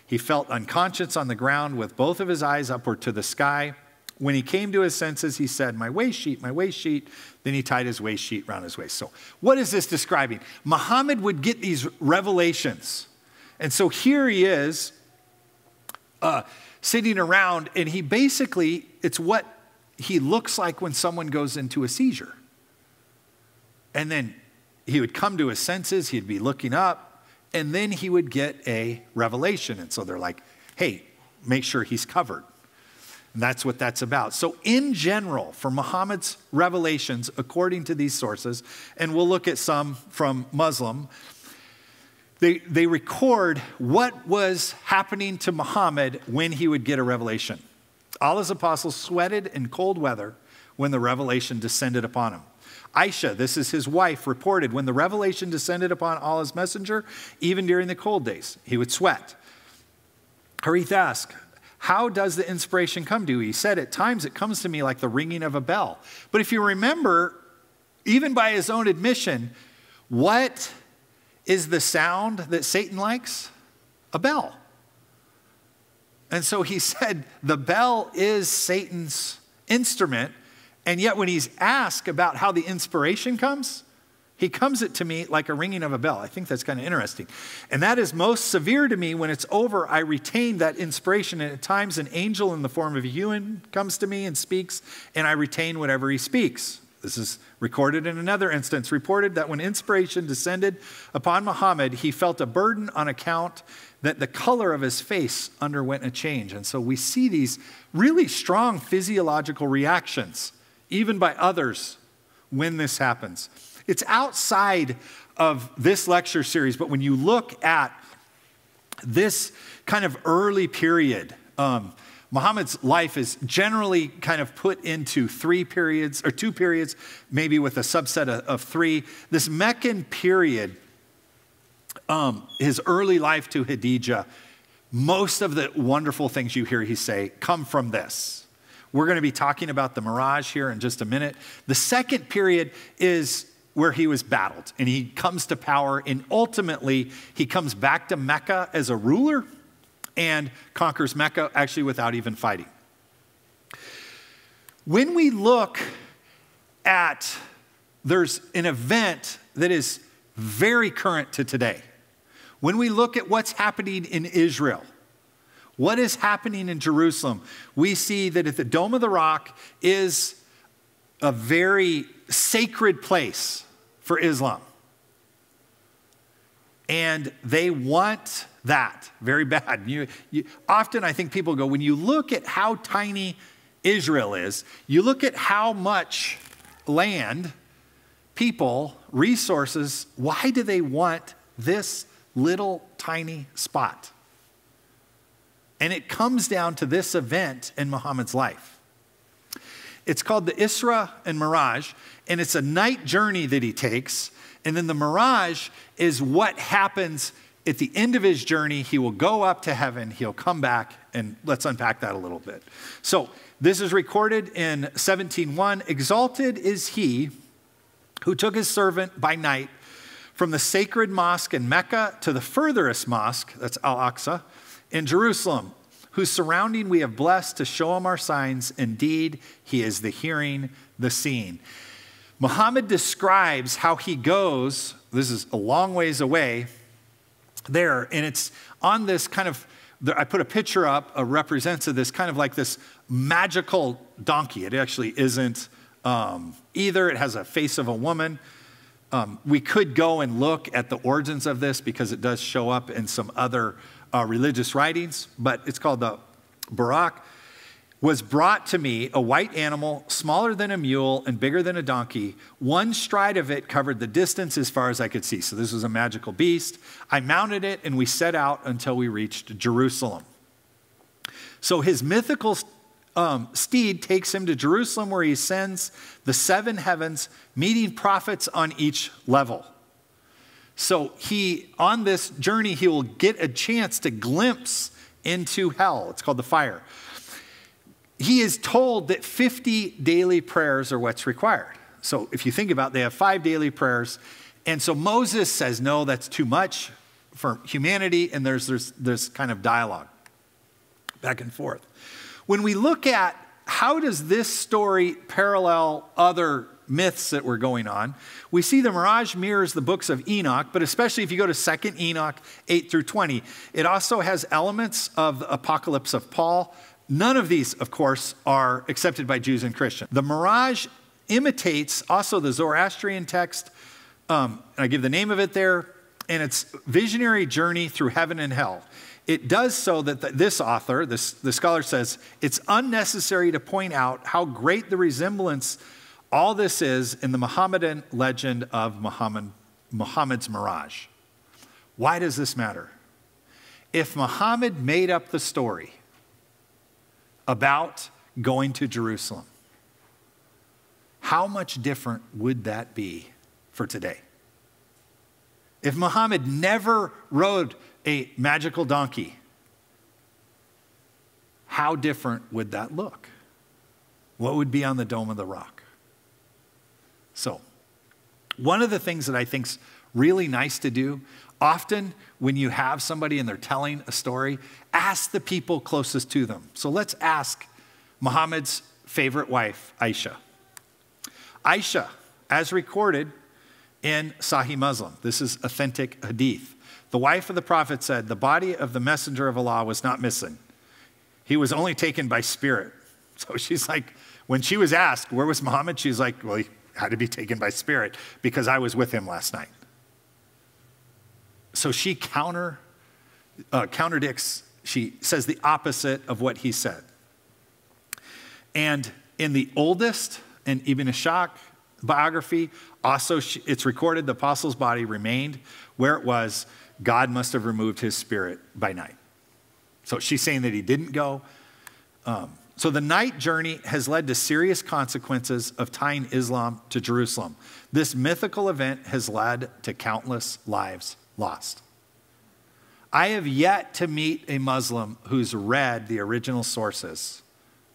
he felt unconscious on the ground with both of his eyes upward to the sky. When he came to his senses, he said, my waist sheet, my waist sheet. Then he tied his waist sheet around his waist. So what is this describing? Muhammad would get these revelations. And so here he is sitting around, and he basically, it's what he looks like when someone goes into a seizure. And then he would come to his senses, he'd be looking up, and then he would get a revelation. And so they're like, hey, make sure he's covered. And that's what that's about. So in general, for Muhammad's revelations, according to these sources, and we'll look at some from Muslim, they record what was happening to Muhammad when he would get a revelation. Allah's apostles sweated in cold weather when the revelation descended upon him. Aisha, this is his wife, reported, when the revelation descended upon Allah's messenger, even during the cold days, he would sweat. Harith asked, how does the inspiration come to you? He said, at times it comes to me like the ringing of a bell. But if you remember, even by his own admission, what is the sound that Satan likes? A bell. And so he said, the bell is Satan's instrument. And yet when he's asked about how the inspiration comes, he comes it to me like a ringing of a bell. I think that's kind of interesting. And that is most severe to me. When it's over, I retain that inspiration. And at times an angel in the form of a human comes to me and speaks, and I retain whatever he speaks. This is recorded in another instance, reported that when inspiration descended upon Muhammad, he felt a burden on account that the color of his face underwent a change. And so we see these really strong physiological reactions, even by others, when this happens. It's outside of this lecture series, but when you look at this kind of early period, Muhammad's life is generally kind of put into 3 periods, or 2 periods, maybe with a subset of 3. This Meccan period, his early life to Khadijah, most of the wonderful things you hear he say come from this. We're going to be talking about the Miraj here in just a minute. The second period is where he was battled, and he comes to power, and ultimately he comes back to Mecca as a ruler and conquers Mecca actually without even fighting. When we look at, there's an event that is very current to today. When we look at what's happening in Israel, what is happening in Jerusalem, we see that at the Dome of the Rock is a very sacred place for Islam. And they want that very bad. Often I think people go, when you look at how tiny Israel is, you look at how much land, people, resources, why do they want this little tiny spot? And it comes down to this event in Muhammad's life. It's called the Isra and Miraj, and it's a night journey that he takes. And then the Miraj is what happens at the end of his journey. He will go up to heaven, he'll come back, and let's unpack that a little bit. So this is recorded in 17:1. Exalted is he who took his servant by night from the sacred mosque in Mecca to the furthest mosque, that's Al-Aqsa, in Jerusalem, whose surrounding we have blessed to show him our signs. Indeed, he is the hearing, the seeing. Muhammad describes how he goes, this is a long ways away there, and it's on this kind of, I put a picture up, represents of this kind of like this magical donkey. It actually isn't either. It has a face of a woman. We could go and look at the origins of this because it does show up in some other religious writings, but it's called the Barak. Was brought to me a white animal, smaller than a mule and bigger than a donkey. One stride of it covered the distance as far as I could see. So this was a magical beast. I mounted it and we set out until we reached Jerusalem. So his mythical steed takes him to Jerusalem, where he ascends the 7 heavens, meeting prophets on each level. So on this journey, he will get a chance to glimpse into hell. It's called the fire. He is told that 50 daily prayers are what's required. So if you think about it, they have 5 daily prayers. And so Moses says, no, that's too much for humanity. And there's this kind of dialogue back and forth. When we look at how does this story parallel other myths that were going on, we see the Miraj mirrors the books of Enoch, but especially if you go to 2nd Enoch 8 through 20, it also has elements of the Apocalypse of Paul. None of these, of course, are accepted by Jews and Christians. The Miraj imitates also the Zoroastrian text, and I give the name of it there, and it's visionary journey through heaven and hell. It does so that this author, the scholar says, it's unnecessary to point out how great the resemblance all this is in the Mohammedan legend of Muhammad's Miraj. Why does this matter? If Muhammad made up the story about going to Jerusalem, how much different would that be for today? If Muhammad never rode a magical donkey, how different would that look? What would be on the Dome of the Rock? So, one of the things that I think's really nice to do, often when you have somebody and they're telling a story, ask the people closest to them. So let's ask Muhammad's favorite wife, Aisha. Aisha, as recorded in Sahih Muslim, this is authentic hadith. The wife of the Prophet said, the body of the messenger of Allah was not missing. He was only taken by spirit. So she's like, when she was asked, where was Muhammad? She's like, well, he had to be taken by spirit because I was with him last night. So she contradicts, she says the opposite of what he said. And in the oldest, in Ibn Ishaq biography, also it's recorded the apostle's body remained where it was. God must have removed his spirit by night. So she's saying that he didn't go. So the night journey has led to serious consequences of tying Islam to Jerusalem. This mythical event has led to countless lives lost. I have yet to meet a Muslim who's read the original sources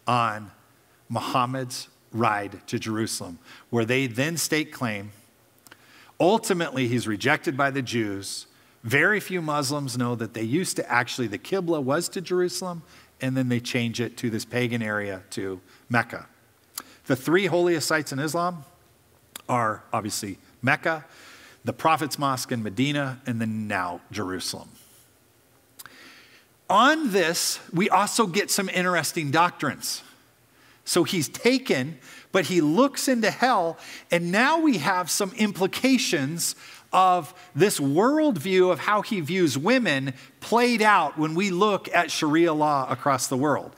on Muhammad's ride to Jerusalem, where they then stake claim. Ultimately, he's rejected by the Jews. Very few Muslims know that they used to actually, the Qibla was to Jerusalem, and then they change it to this pagan area to Mecca. The three holiest sites in Islam are obviously Mecca, the Prophet's Mosque in Medina, and then now Jerusalem. On this, we also get some interesting doctrines. So he's taken, but he looks into hell, and now we have some implications of this worldview of how he views women played out when we look at Sharia law across the world.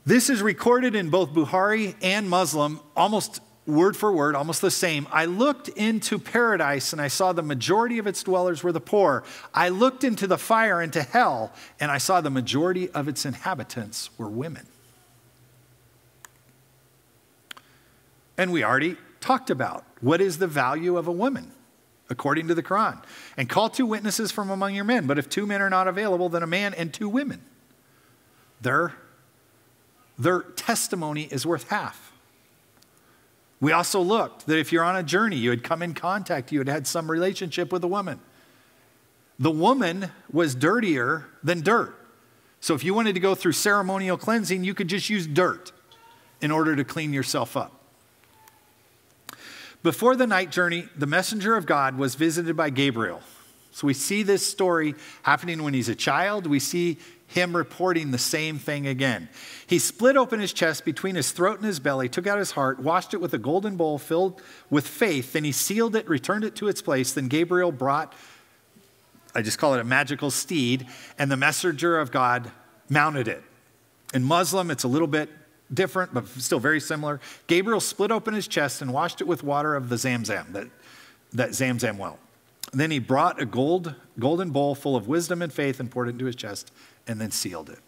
This is recorded in both Bukhari and Muslim, almost word for word, almost the same. I looked into paradise and I saw the majority of its dwellers were the poor. I looked into the fire, into hell, and I saw the majority of its inhabitants were women. And we already talked about what is the value of a woman according to the Quran. And call 2 witnesses from among your men. But if 2 men are not available, then a man and 2 women. Their testimony is worth half. We also looked that if you're on a journey, you had come in contact, you had had some relationship with a woman. The woman was dirtier than dirt. So if you wanted to go through ceremonial cleansing, you could just use dirt in order to clean yourself up. Before the night journey, the messenger of God was visited by Gabriel. So we see this story happening when he's a child. We see him reporting the same thing again. He split open his chest between his throat and his belly, took out his heart, washed it with a golden bowl filled with faith. Then he sealed it, returned it to its place. Then Gabriel brought, I just call it a magical steed, and the messenger of God mounted it. In Muslim, it's a little bit different, but still very similar. Gabriel split open his chest and washed it with water of the Zamzam, that Zamzam well. Then he brought a golden bowl full of wisdom and faith and poured it into his chest and then sealed it.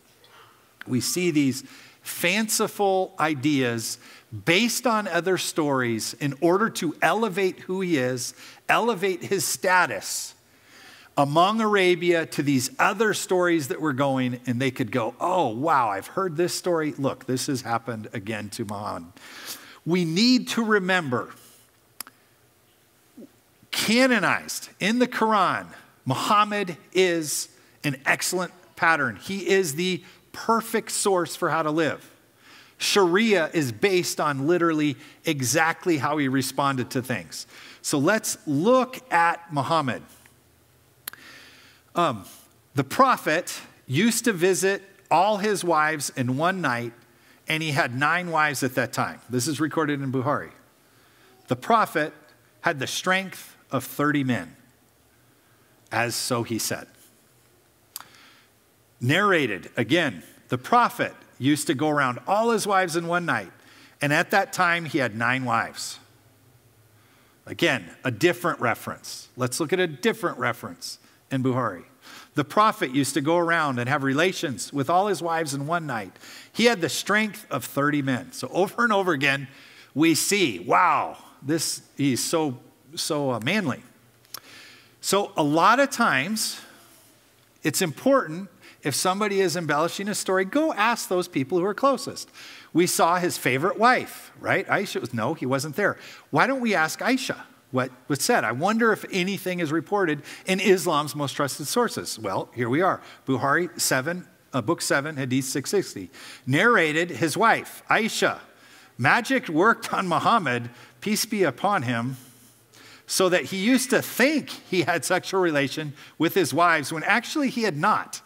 We see these fanciful ideas based on other stories in order to elevate who he is, elevate his status among Arabia to these other stories that were going, and they could go, oh, wow, I've heard this story. Look, this has happened again to Muhammad. We need to remember, canonized in the Quran, Muhammad is an excellent pattern. He is the perfect source for how to live. Sharia is based on literally exactly how he responded to things. So let's look at Muhammad. The prophet used to visit all his wives in one night, and he had 9 wives at that time. This is recorded in Bukhari. The prophet had the strength of 30 men, as so he said. Narrated, again, the prophet used to go around all his wives in one night, and at that time he had 9 wives. Again, a different reference. Let's look at a different reference in Bukhari. The prophet used to go around and have relations with all his wives in one night. He had the strength of 30 men. So over and over again, we see, wow, he's so manly. So a lot of times, it's important, if somebody is embellishing a story, go ask those people who are closest. We saw his favorite wife, right? Aisha, no, he wasn't there. Why don't we ask Aisha what was said? I wonder if anything is reported in Islam's most trusted sources. Well, here we are. Bukhari 7, book 7, Hadith 660. Narrated his wife, Aisha. Magic worked on Muhammad, peace be upon him, so that he used to think he had sexual relation with his wives when actually he had not.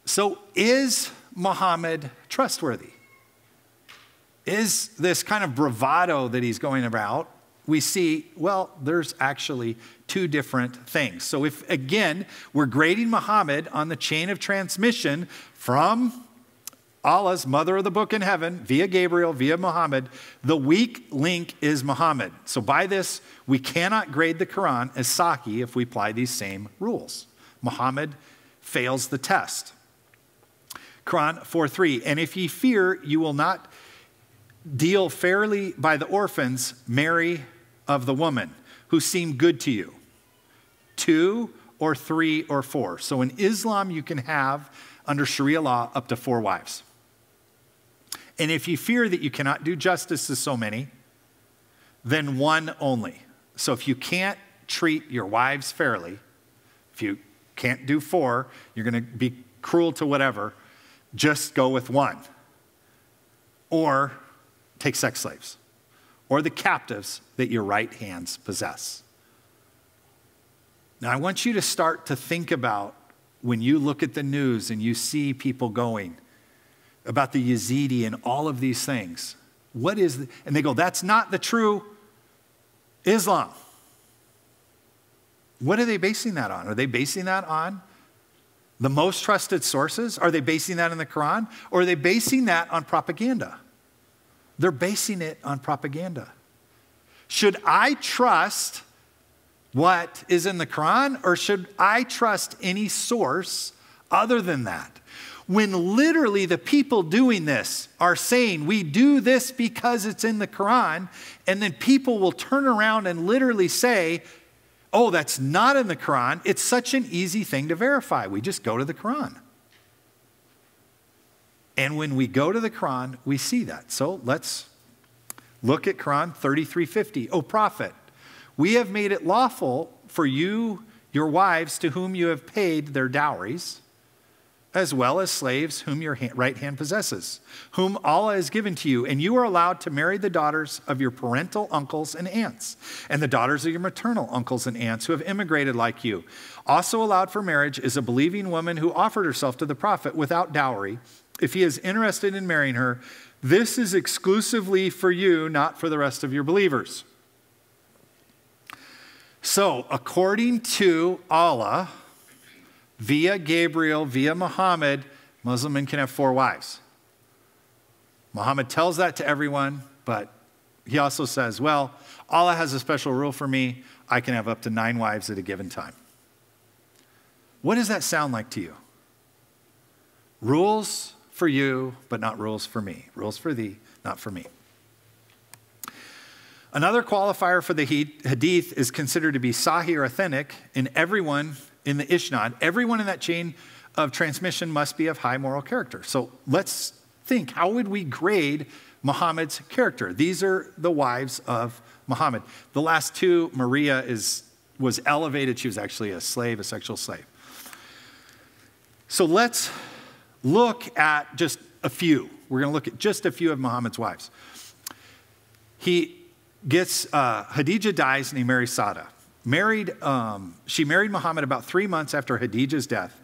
So is Muhammad trustworthy? Is this kind of bravado that he's going about? We see, well, there's actually two different things. So if, again, we're grading Muhammad on the chain of transmission from Allah's mother of the book in heaven, via Gabriel, via Muhammad, the weak link is Muhammad. So by this, we cannot grade the Quran as Sahih if we apply these same rules. Muhammad fails the test. Quran 4:3, and if ye fear you will not deal fairly by the orphans, marry of the woman who seem good to you. 2 or 3 or 4. So in Islam, you can have, under Sharia law, up to 4 wives. And if you fear that you cannot do justice to so many, then 1 only. So if you can't treat your wives fairly, if you can't do 4, you're going to be cruel to whatever, just go with 1. Or take sex slaves. Or the captives that your right hands possess. Now, I want you to start to think about when you look at the news and you see people going about the Yazidi and all of these things. And they go, that's not the true Islam. What are they basing that on? Are they basing that on the most trusted sources? Are they basing that in the Quran? Or are they basing that on propaganda? They're basing it on propaganda. Should I trust what is in the Quran, or should I trust any source other than that? When literally the people doing this are saying, we do this because it's in the Quran, and then people will turn around and literally say, oh, that's not in the Quran. It's such an easy thing to verify. We just go to the Quran. And when we go to the Quran, we see that. So let's look at Quran 33:50. O prophet, we have made it lawful for you, your wives, to whom you have paid their dowries, as well as slaves whom your right hand possesses, whom Allah has given to you, and you are allowed to marry the daughters of your parental uncles and aunts, and the daughters of your maternal uncles and aunts who have immigrated like you. Also allowed for marriage is a believing woman who offered herself to the prophet without dowry, if he is interested in marrying her. This is exclusively for you, not for the rest of your believers. So, according to Allah, via Gabriel, via Muhammad, Muslim men can have 4 wives. Muhammad tells that to everyone, but he also says, well, Allah has a special rule for me. I can have up to 9 wives at a given time. What does that sound like to you? Rules for you, but not rules for me. Rules for thee, not for me. Another qualifier for the hadith is considered to be sahih or authentic in everyone in the isnad. Everyone in that chain of transmission must be of high moral character. So let's think, how would we grade Muhammad's character? These are the wives of Muhammad. The last 2, Maria was elevated. She was actually a slave, a sexual slave. So let's look at just a few. We're going to look at just a few of Muhammad's wives. Khadijah dies and he marries Sada. She married Muhammad about 3 months after Khadijah's death.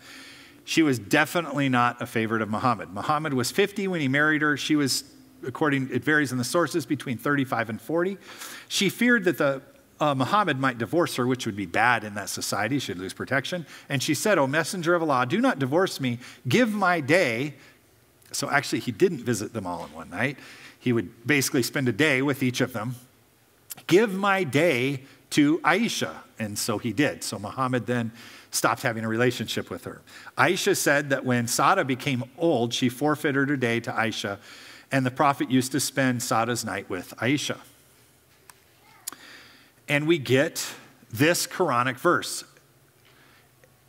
She was definitely not a favorite of Muhammad. Muhammad was 50 when he married her. She was, it varies in the sources, between 35 and 40. She feared that Muhammad might divorce her, which would be bad in that society. She'd lose protection. And she said, O messenger of Allah, do not divorce me. Give my day. So actually, he didn't visit them all in one night. He would basically spend a day with each of them. Give my day to Aisha. And so he did. So Muhammad then stopped having a relationship with her. Aisha said that when Sada became old, she forfeited her day to Aisha. And the prophet used to spend Sada's night with Aisha. And we get this Quranic verse.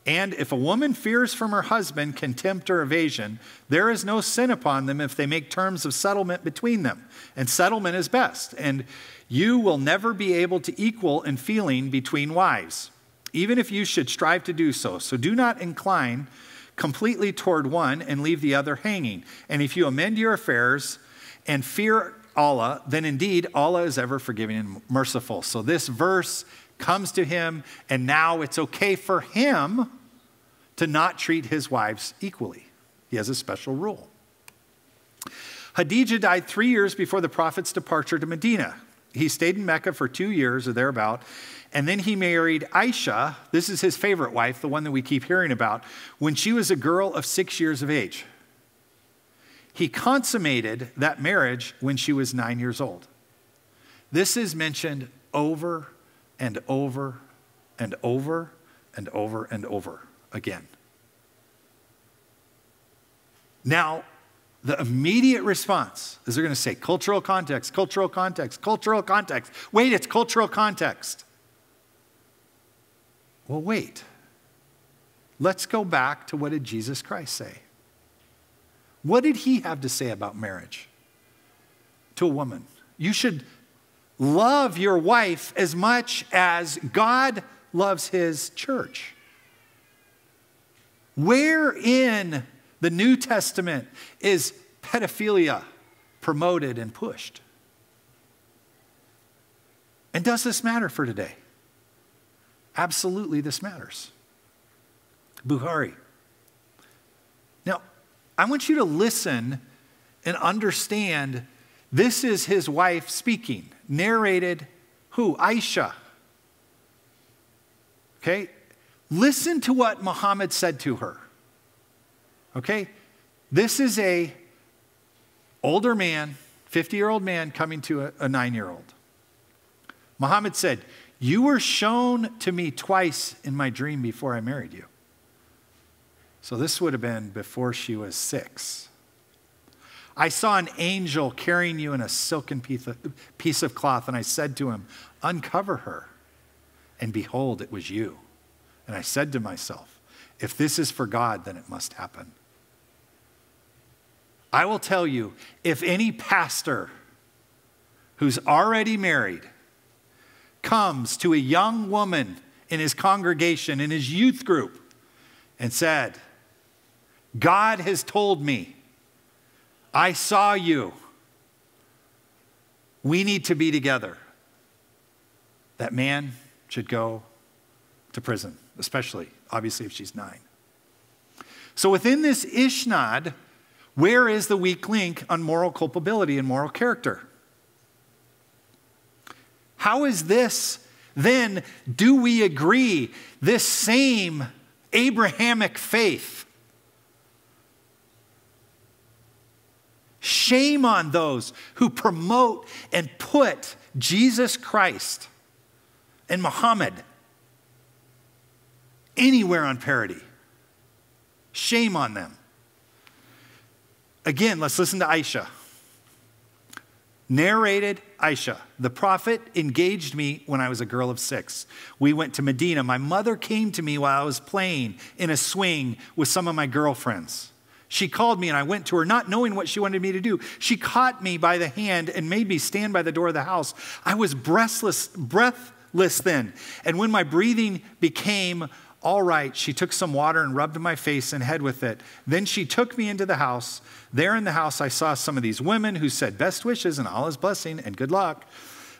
And if a woman fears from her husband contempt or evasion, there is no sin upon them if they make terms of settlement between them. And settlement is best. And you will never be able to equal in feeling between wives, even if you should strive to do so. So do not incline completely toward one and leave the other hanging. And if you amend your affairs and fear Allah, then indeed Allah is ever forgiving and merciful. So this verse comes to him, and now it's okay for him to not treat his wives equally. He has a special rule. Khadijah died 3 years before the prophet's departure to Medina. He stayed in Mecca for 2 years or thereabout, and then he married Aisha. This is his favorite wife, the one that we keep hearing about, when she was a girl of 6 years of age. He consummated that marriage when she was 9 years old. This is mentioned over and over and over and over and over again. Now, the immediate response is they're going to say, cultural context, cultural context, cultural context. Wait, it's cultural context. Well, wait. Let's go back to what did Jesus Christ say? What did he have to say about marriage to a woman? You should love your wife as much as God loves his church. Where in the New Testament is pedophilia promoted and pushed? And does this matter for today? Absolutely, this matters. Bukhari. Now, I want you to listen and understand this is his wife speaking. Narrated who? Aisha. Okay? Listen to what Muhammad said to her. Okay? This is a older man, 50-year-old man coming to a 9-year-old. Muhammad said, "You were shown to me twice in my dream before I married you." So this would have been before she was 6. "I saw an angel carrying you in a silken piece of cloth, and I said to him, 'Uncover her.' And behold, it was you. And I said to myself, 'If this is for God, then it must happen.'" I will tell you, if any pastor who's already married comes to a young woman in his congregation, in his youth group, and said, "God has told me, I saw you. We need to be together," that man should go to prison, especially, obviously, if she's 9. So within this ishnad, where is the weak link on moral culpability and moral character? How is this, then, do we agree, this same Abrahamic faith? Shame on those who promote and put Jesus Christ and Mohammad anywhere on parity. Shame on them. Again, let's listen to Aisha. Narrated Aisha, "The prophet engaged me when I was a girl of 6. We went to Medina. My mother came to me while I was playing in a swing with some of my girlfriends. She called me and I went to her, not knowing what she wanted me to do. She caught me by the hand and made me stand by the door of the house. I was breathless then. And when my breathing became all right, she took some water and rubbed my face and head with it. Then she took me into the house. There in the house, I saw some of these women who said, 'Best wishes and Allah's blessing and good luck.'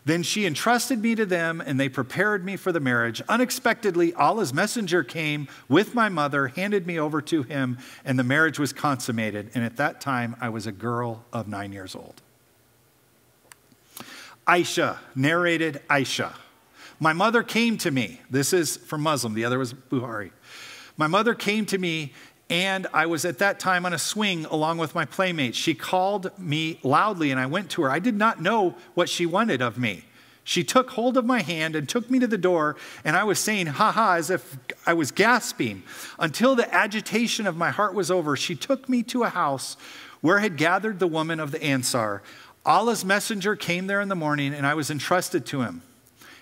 Then she entrusted me to them, and they prepared me for the marriage. Unexpectedly, Allah's messenger came with my mother, handed me over to him, and the marriage was consummated. And at that time, I was a girl of 9 years old." Aisha, narrated Aisha. "My mother came to me." This is from Muslim. The other was Bukhari. "My mother came to me, and I was at that time on a swing along with my playmates. She called me loudly, and I went to her. I did not know what she wanted of me. She took hold of my hand and took me to the door, and I was saying, 'Ha ha,' as if I was gasping. Until the agitation of my heart was over, she took me to a house where had gathered the woman of the Ansar. Allah's messenger came there in the morning, and I was entrusted to him.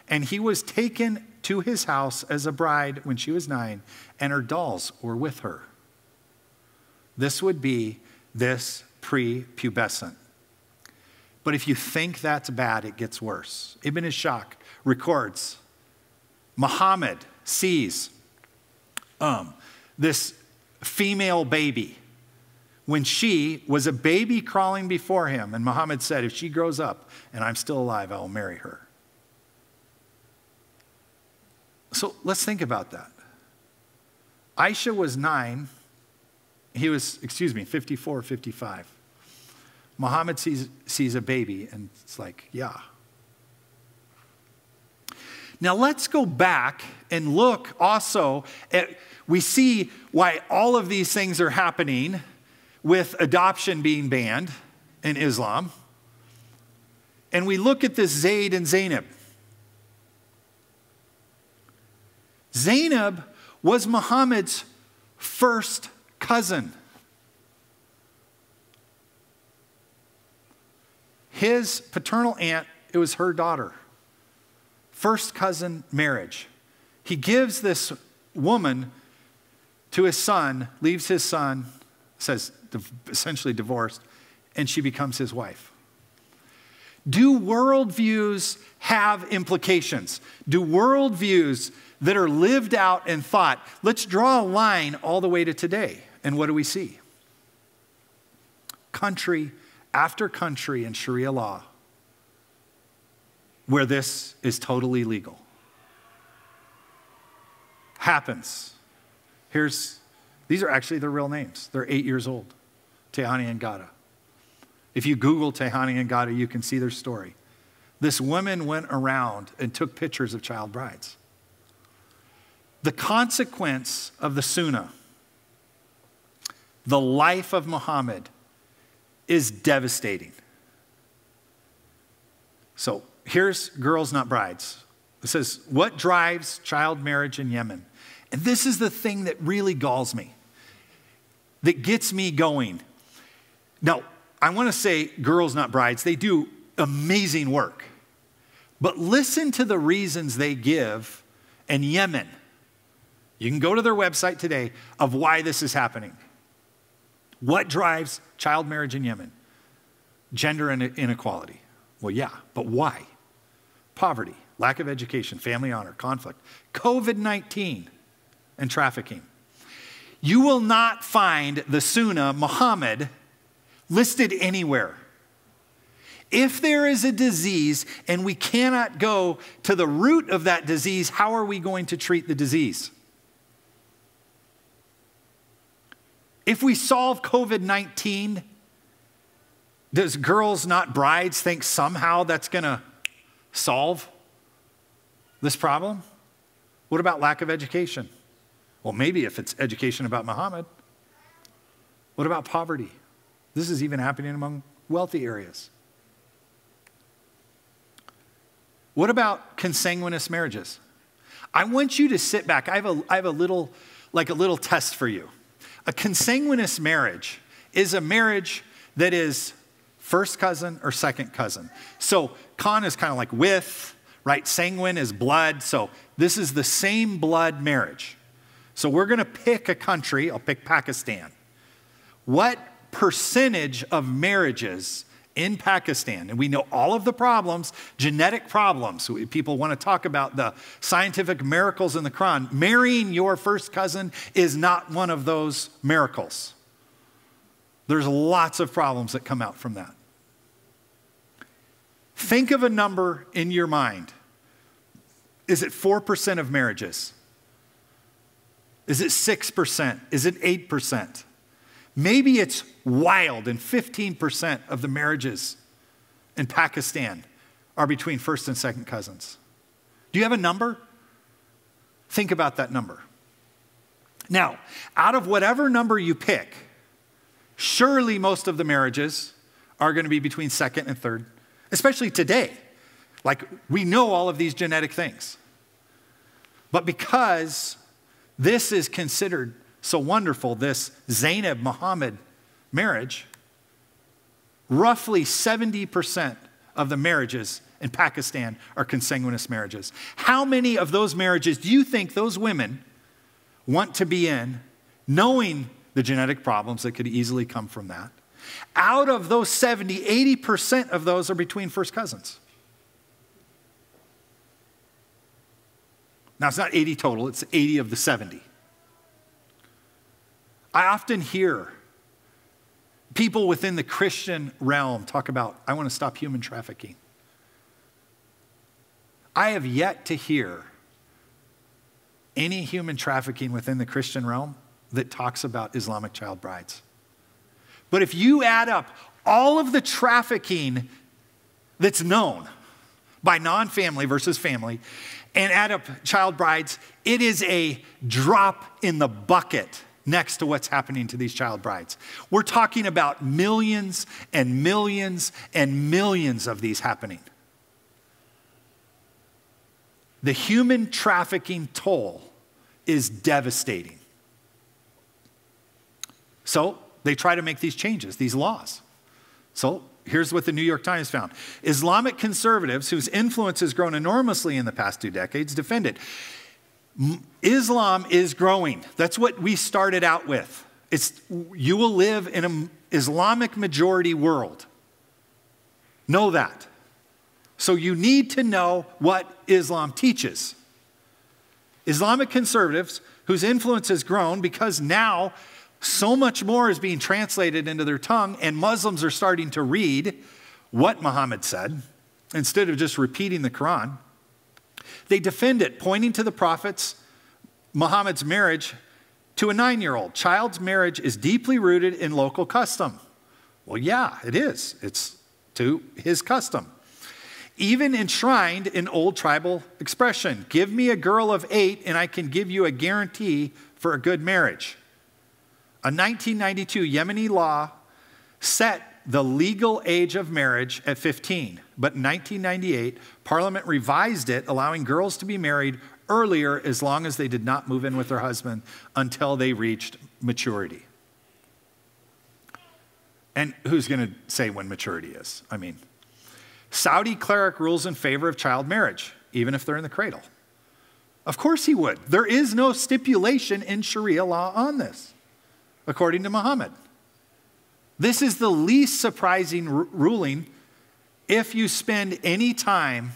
And he was taken to his house as a bride when she was 9, and her dolls were with her. This would be this prepubescent. But if you think that's bad, it gets worse. Ibn Ishaq records, Muhammad sees this female baby when she was a baby crawling before him. And Muhammad said, if she grows up and I'm still alive, I will marry her. So let's think about that. Aisha was 9. He was, 54, 55. Muhammad sees a baby and it's like, yeah. Now let's go back and look also at, we see why all of these things are happening with adoption being banned in Islam. And we look at this Zayd and Zainab. Zainab was Muhammad's first cousin. His paternal aunt, it was her daughter. First cousin marriage. He gives this woman to his son, leaves his son, says essentially divorced, and she becomes his wife. Do worldviews have implications? Do worldviews that are lived out and thought, let's draw a line all the way to today. And what do we see? Country after country in Sharia law where this is totally legal. Happens. These are actually their real names. They're 8 years old, Tehani and Gada. If you Google Tehani and Gada, you can see their story. This woman went around and took pictures of child brides. The consequence of the Sunnah, the life of Muhammad, is devastating. So here's Girls Not Brides. It says, what drives child marriage in Yemen? And this is the thing that really galls me, that gets me going. Now, I want to say Girls Not Brides, they do amazing work. But listen to the reasons they give in Yemen. You can go to their website today of why this is happening. What drives child marriage in Yemen? Gender inequality. Well, yeah, but why? Poverty, lack of education, family honor, conflict, COVID-19, and trafficking. You will not find the Sunnah, Muhammad, listed anywhere. If there is a disease and we cannot go to the root of that disease, how are we going to treat the disease? If we solve COVID-19, does Girls Not Brides think somehow that's going to solve this problem? What about lack of education? Well, maybe if it's education about Muhammad. What about poverty? This is even happening among wealthy areas. What about consanguineous marriages? I want you to sit back. I have a little test for you. A consanguineous marriage is a marriage that is first cousin or second cousin. So con is kind of like with, right? Sanguine is blood. So this is the same blood marriage. So we're going to pick a country. I'll pick Pakistan. What percentage of marriages in Pakistan, and we know all of the problems, genetic problems. People want to talk about the scientific miracles in the Quran. Marrying your first cousin is not one of those miracles. There's lots of problems that come out from that. Think of a number in your mind. Is it 4% of marriages? Is it 6%? Is it 8%? Maybe it's wild and 15% of the marriages in Pakistan are between first and second cousins. Do you have a number? Think about that number. Now, out of whatever number you pick, surely most of the marriages are going to be between second and third, especially today. Like, we know all of these genetic things. But because this is considered so wonderful, this Zainab Muhammad marriage, roughly 70% of the marriages in Pakistan are consanguineous marriages. How many of those marriages do you think those women want to be in, knowing the genetic problems that could easily come from that? Out of those 70, 80% of those are between first cousins. Now, it's not 80 total, it's 80 of the 70. I often hear people within the Christian realm talk about, I want to stop human trafficking. I have yet to hear any human trafficking within the Christian realm that talks about Islamic child brides. But if you add up all of the trafficking that's known by non-family versus family and add up child brides, it is a drop in the bucket next to what's happening to these child brides. We're talking about millions and millions and millions of these happening. The human trafficking toll is devastating. So they try to make these changes, these laws. So here's what the New York Times found. Islamic conservatives, whose influence has grown enormously in the past 2 decades, defend it. Islam is growing. That's what we started out with. You will live in an Islamic majority world. Know that. So you need to know what Islam teaches. Islamic conservatives, whose influence has grown because now so much more is being translated into their tongue, and Muslims are starting to read what Muhammad said instead of just repeating the Quran. They defend it, pointing to the prophets, Muhammad's marriage to a 9-year-old. Child's marriage is deeply rooted in local custom. Well, yeah, it is. It's to his custom. Even enshrined in old tribal expression. Give me a girl of 8 and I can give you a guarantee for a good marriage. A 1992 Yemeni law set the legal age of marriage at 15. But in 1998, Parliament revised it, allowing girls to be married earlier as long as they did not move in with their husband until they reached maturity. And who's going to say when maturity is? I mean, Saudi cleric rules in favor of child marriage, even if they're in the cradle. Of course he would. There is no stipulation in Sharia law on this, according to Mohammed. This is the least surprising ruling if you spend any time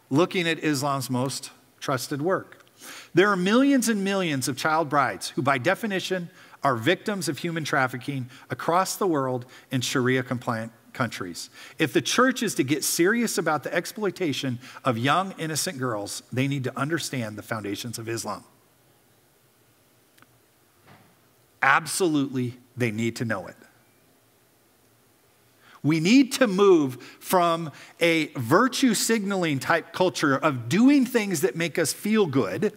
looking at Islam's most trusted work. There are millions and millions of child brides who, by definition, are victims of human trafficking across the world in Sharia-compliant countries. If the church is to get serious about the exploitation of young, innocent girls, they need to understand the foundations of Islam. Absolutely, they need to know it. We need to move from a virtue signaling type culture of doing things that make us feel good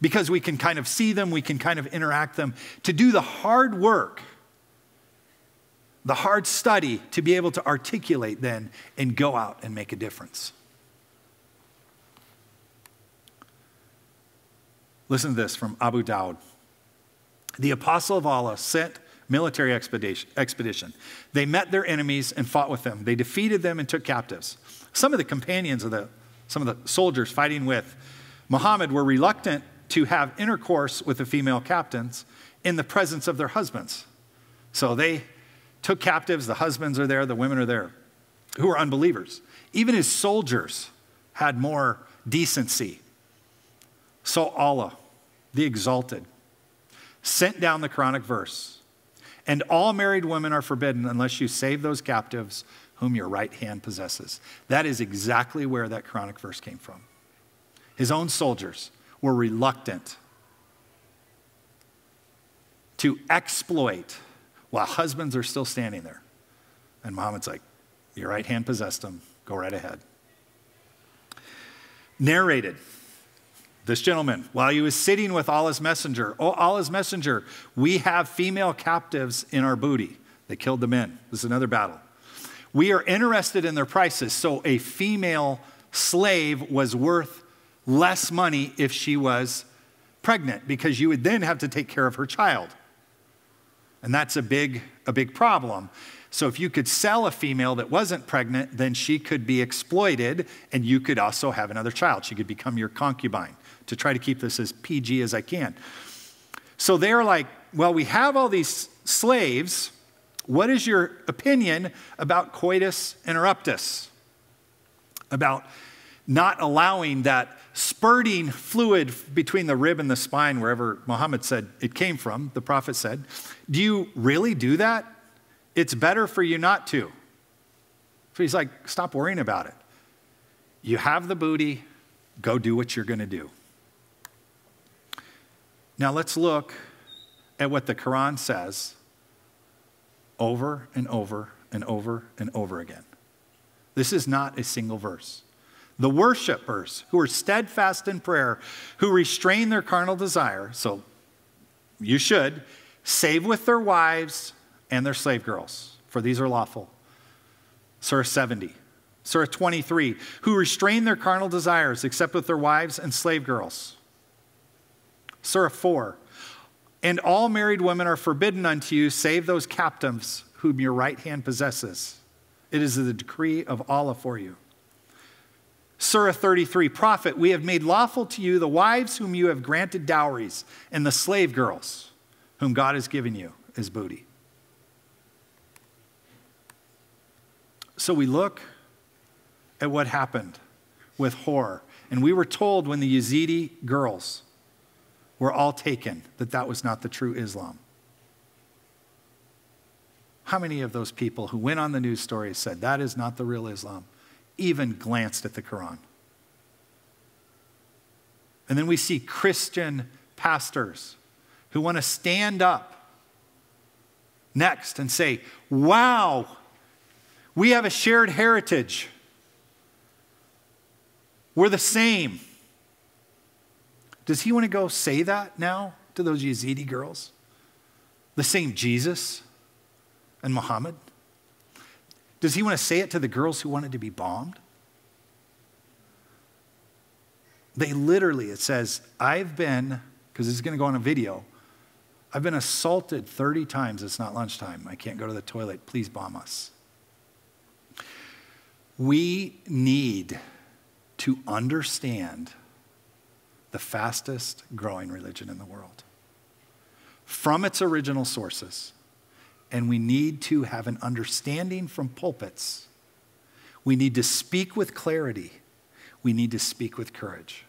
because we can kind of see them, we can kind of interact them, to do the hard work, the hard study to be able to articulate then and go out and make a difference. Listen to this from Abu Dawud. The apostle of Allah sent military expedition. They met their enemies and fought with them. They defeated them and took captives. Some of the companions of some of the soldiers fighting with Muhammad were reluctant to have intercourse with the female captains in the presence of their husbands. So they took captives, the husbands are there, the women are there, who were unbelievers. Even his soldiers had more decency. So Allah, the exalted, sent down the Quranic verse, and all married women are forbidden unless you save those captives whom your right hand possesses. That is exactly where that Quranic verse came from. His own soldiers were reluctant to exploit while husbands are still standing there. And Muhammad's like, your right hand possessed them, go right ahead. Narrated, this gentleman, while he was sitting with Allah's messenger, oh, Allah's messenger, we have female captives in our booty. They killed the men. This is another battle. We are interested in their prices. So a female slave was worth less money if she was pregnant, because you would then have to take care of her child. And that's a big problem. So if you could sell a female that wasn't pregnant, then she could be exploited and you could also have another child. She could become your concubine, to try to keep this as PG as I can. So they're like, well, we have all these slaves. What is your opinion about coitus interruptus? About not allowing that spurting fluid between the rib and the spine, wherever Mohammad said it came from, the prophet said. Do you really do that? It's better for you not to. So he's like, stop worrying about it. You have the booty, go do what you're going to do. Now let's look at what the Quran says over and over and over and over again. This is not a single verse. The worshipers who are steadfast in prayer, who restrain their carnal desire, so you should, save with their wives and their slave girls, for these are lawful. Surah 70. Surah 23, who restrain their carnal desires except with their wives and slave girls. Surah 4, and all married women are forbidden unto you, save those captives whom your right hand possesses. It is the decree of Allah for you. Surah 33, Prophet, we have made lawful to you the wives whom you have granted dowries, and the slave girls whom God has given you as booty. So we look at what happened with horror. And we were told when the Yazidi girls were all taken that that was not the true Islam. How many of those people who went on the news stories said that is not the real Islam, even glanced at the Quran? And then we see Christian pastors who want to stand up next and say, wow, we have a shared heritage. We're the same. Does he want to go say that now to those Yazidi girls? The same Jesus and Muhammad? Does he want to say it to the girls who wanted to be bombed? They literally, it says, I've been, because this is going to go on a video, I've been assaulted 30 times. It's not lunchtime. I can't go to the toilet. Please bomb us. We need to understand the fastest growing religion in the world from its original sources. And we need to have an understanding from pulpits. We need to speak with clarity. We need to speak with courage.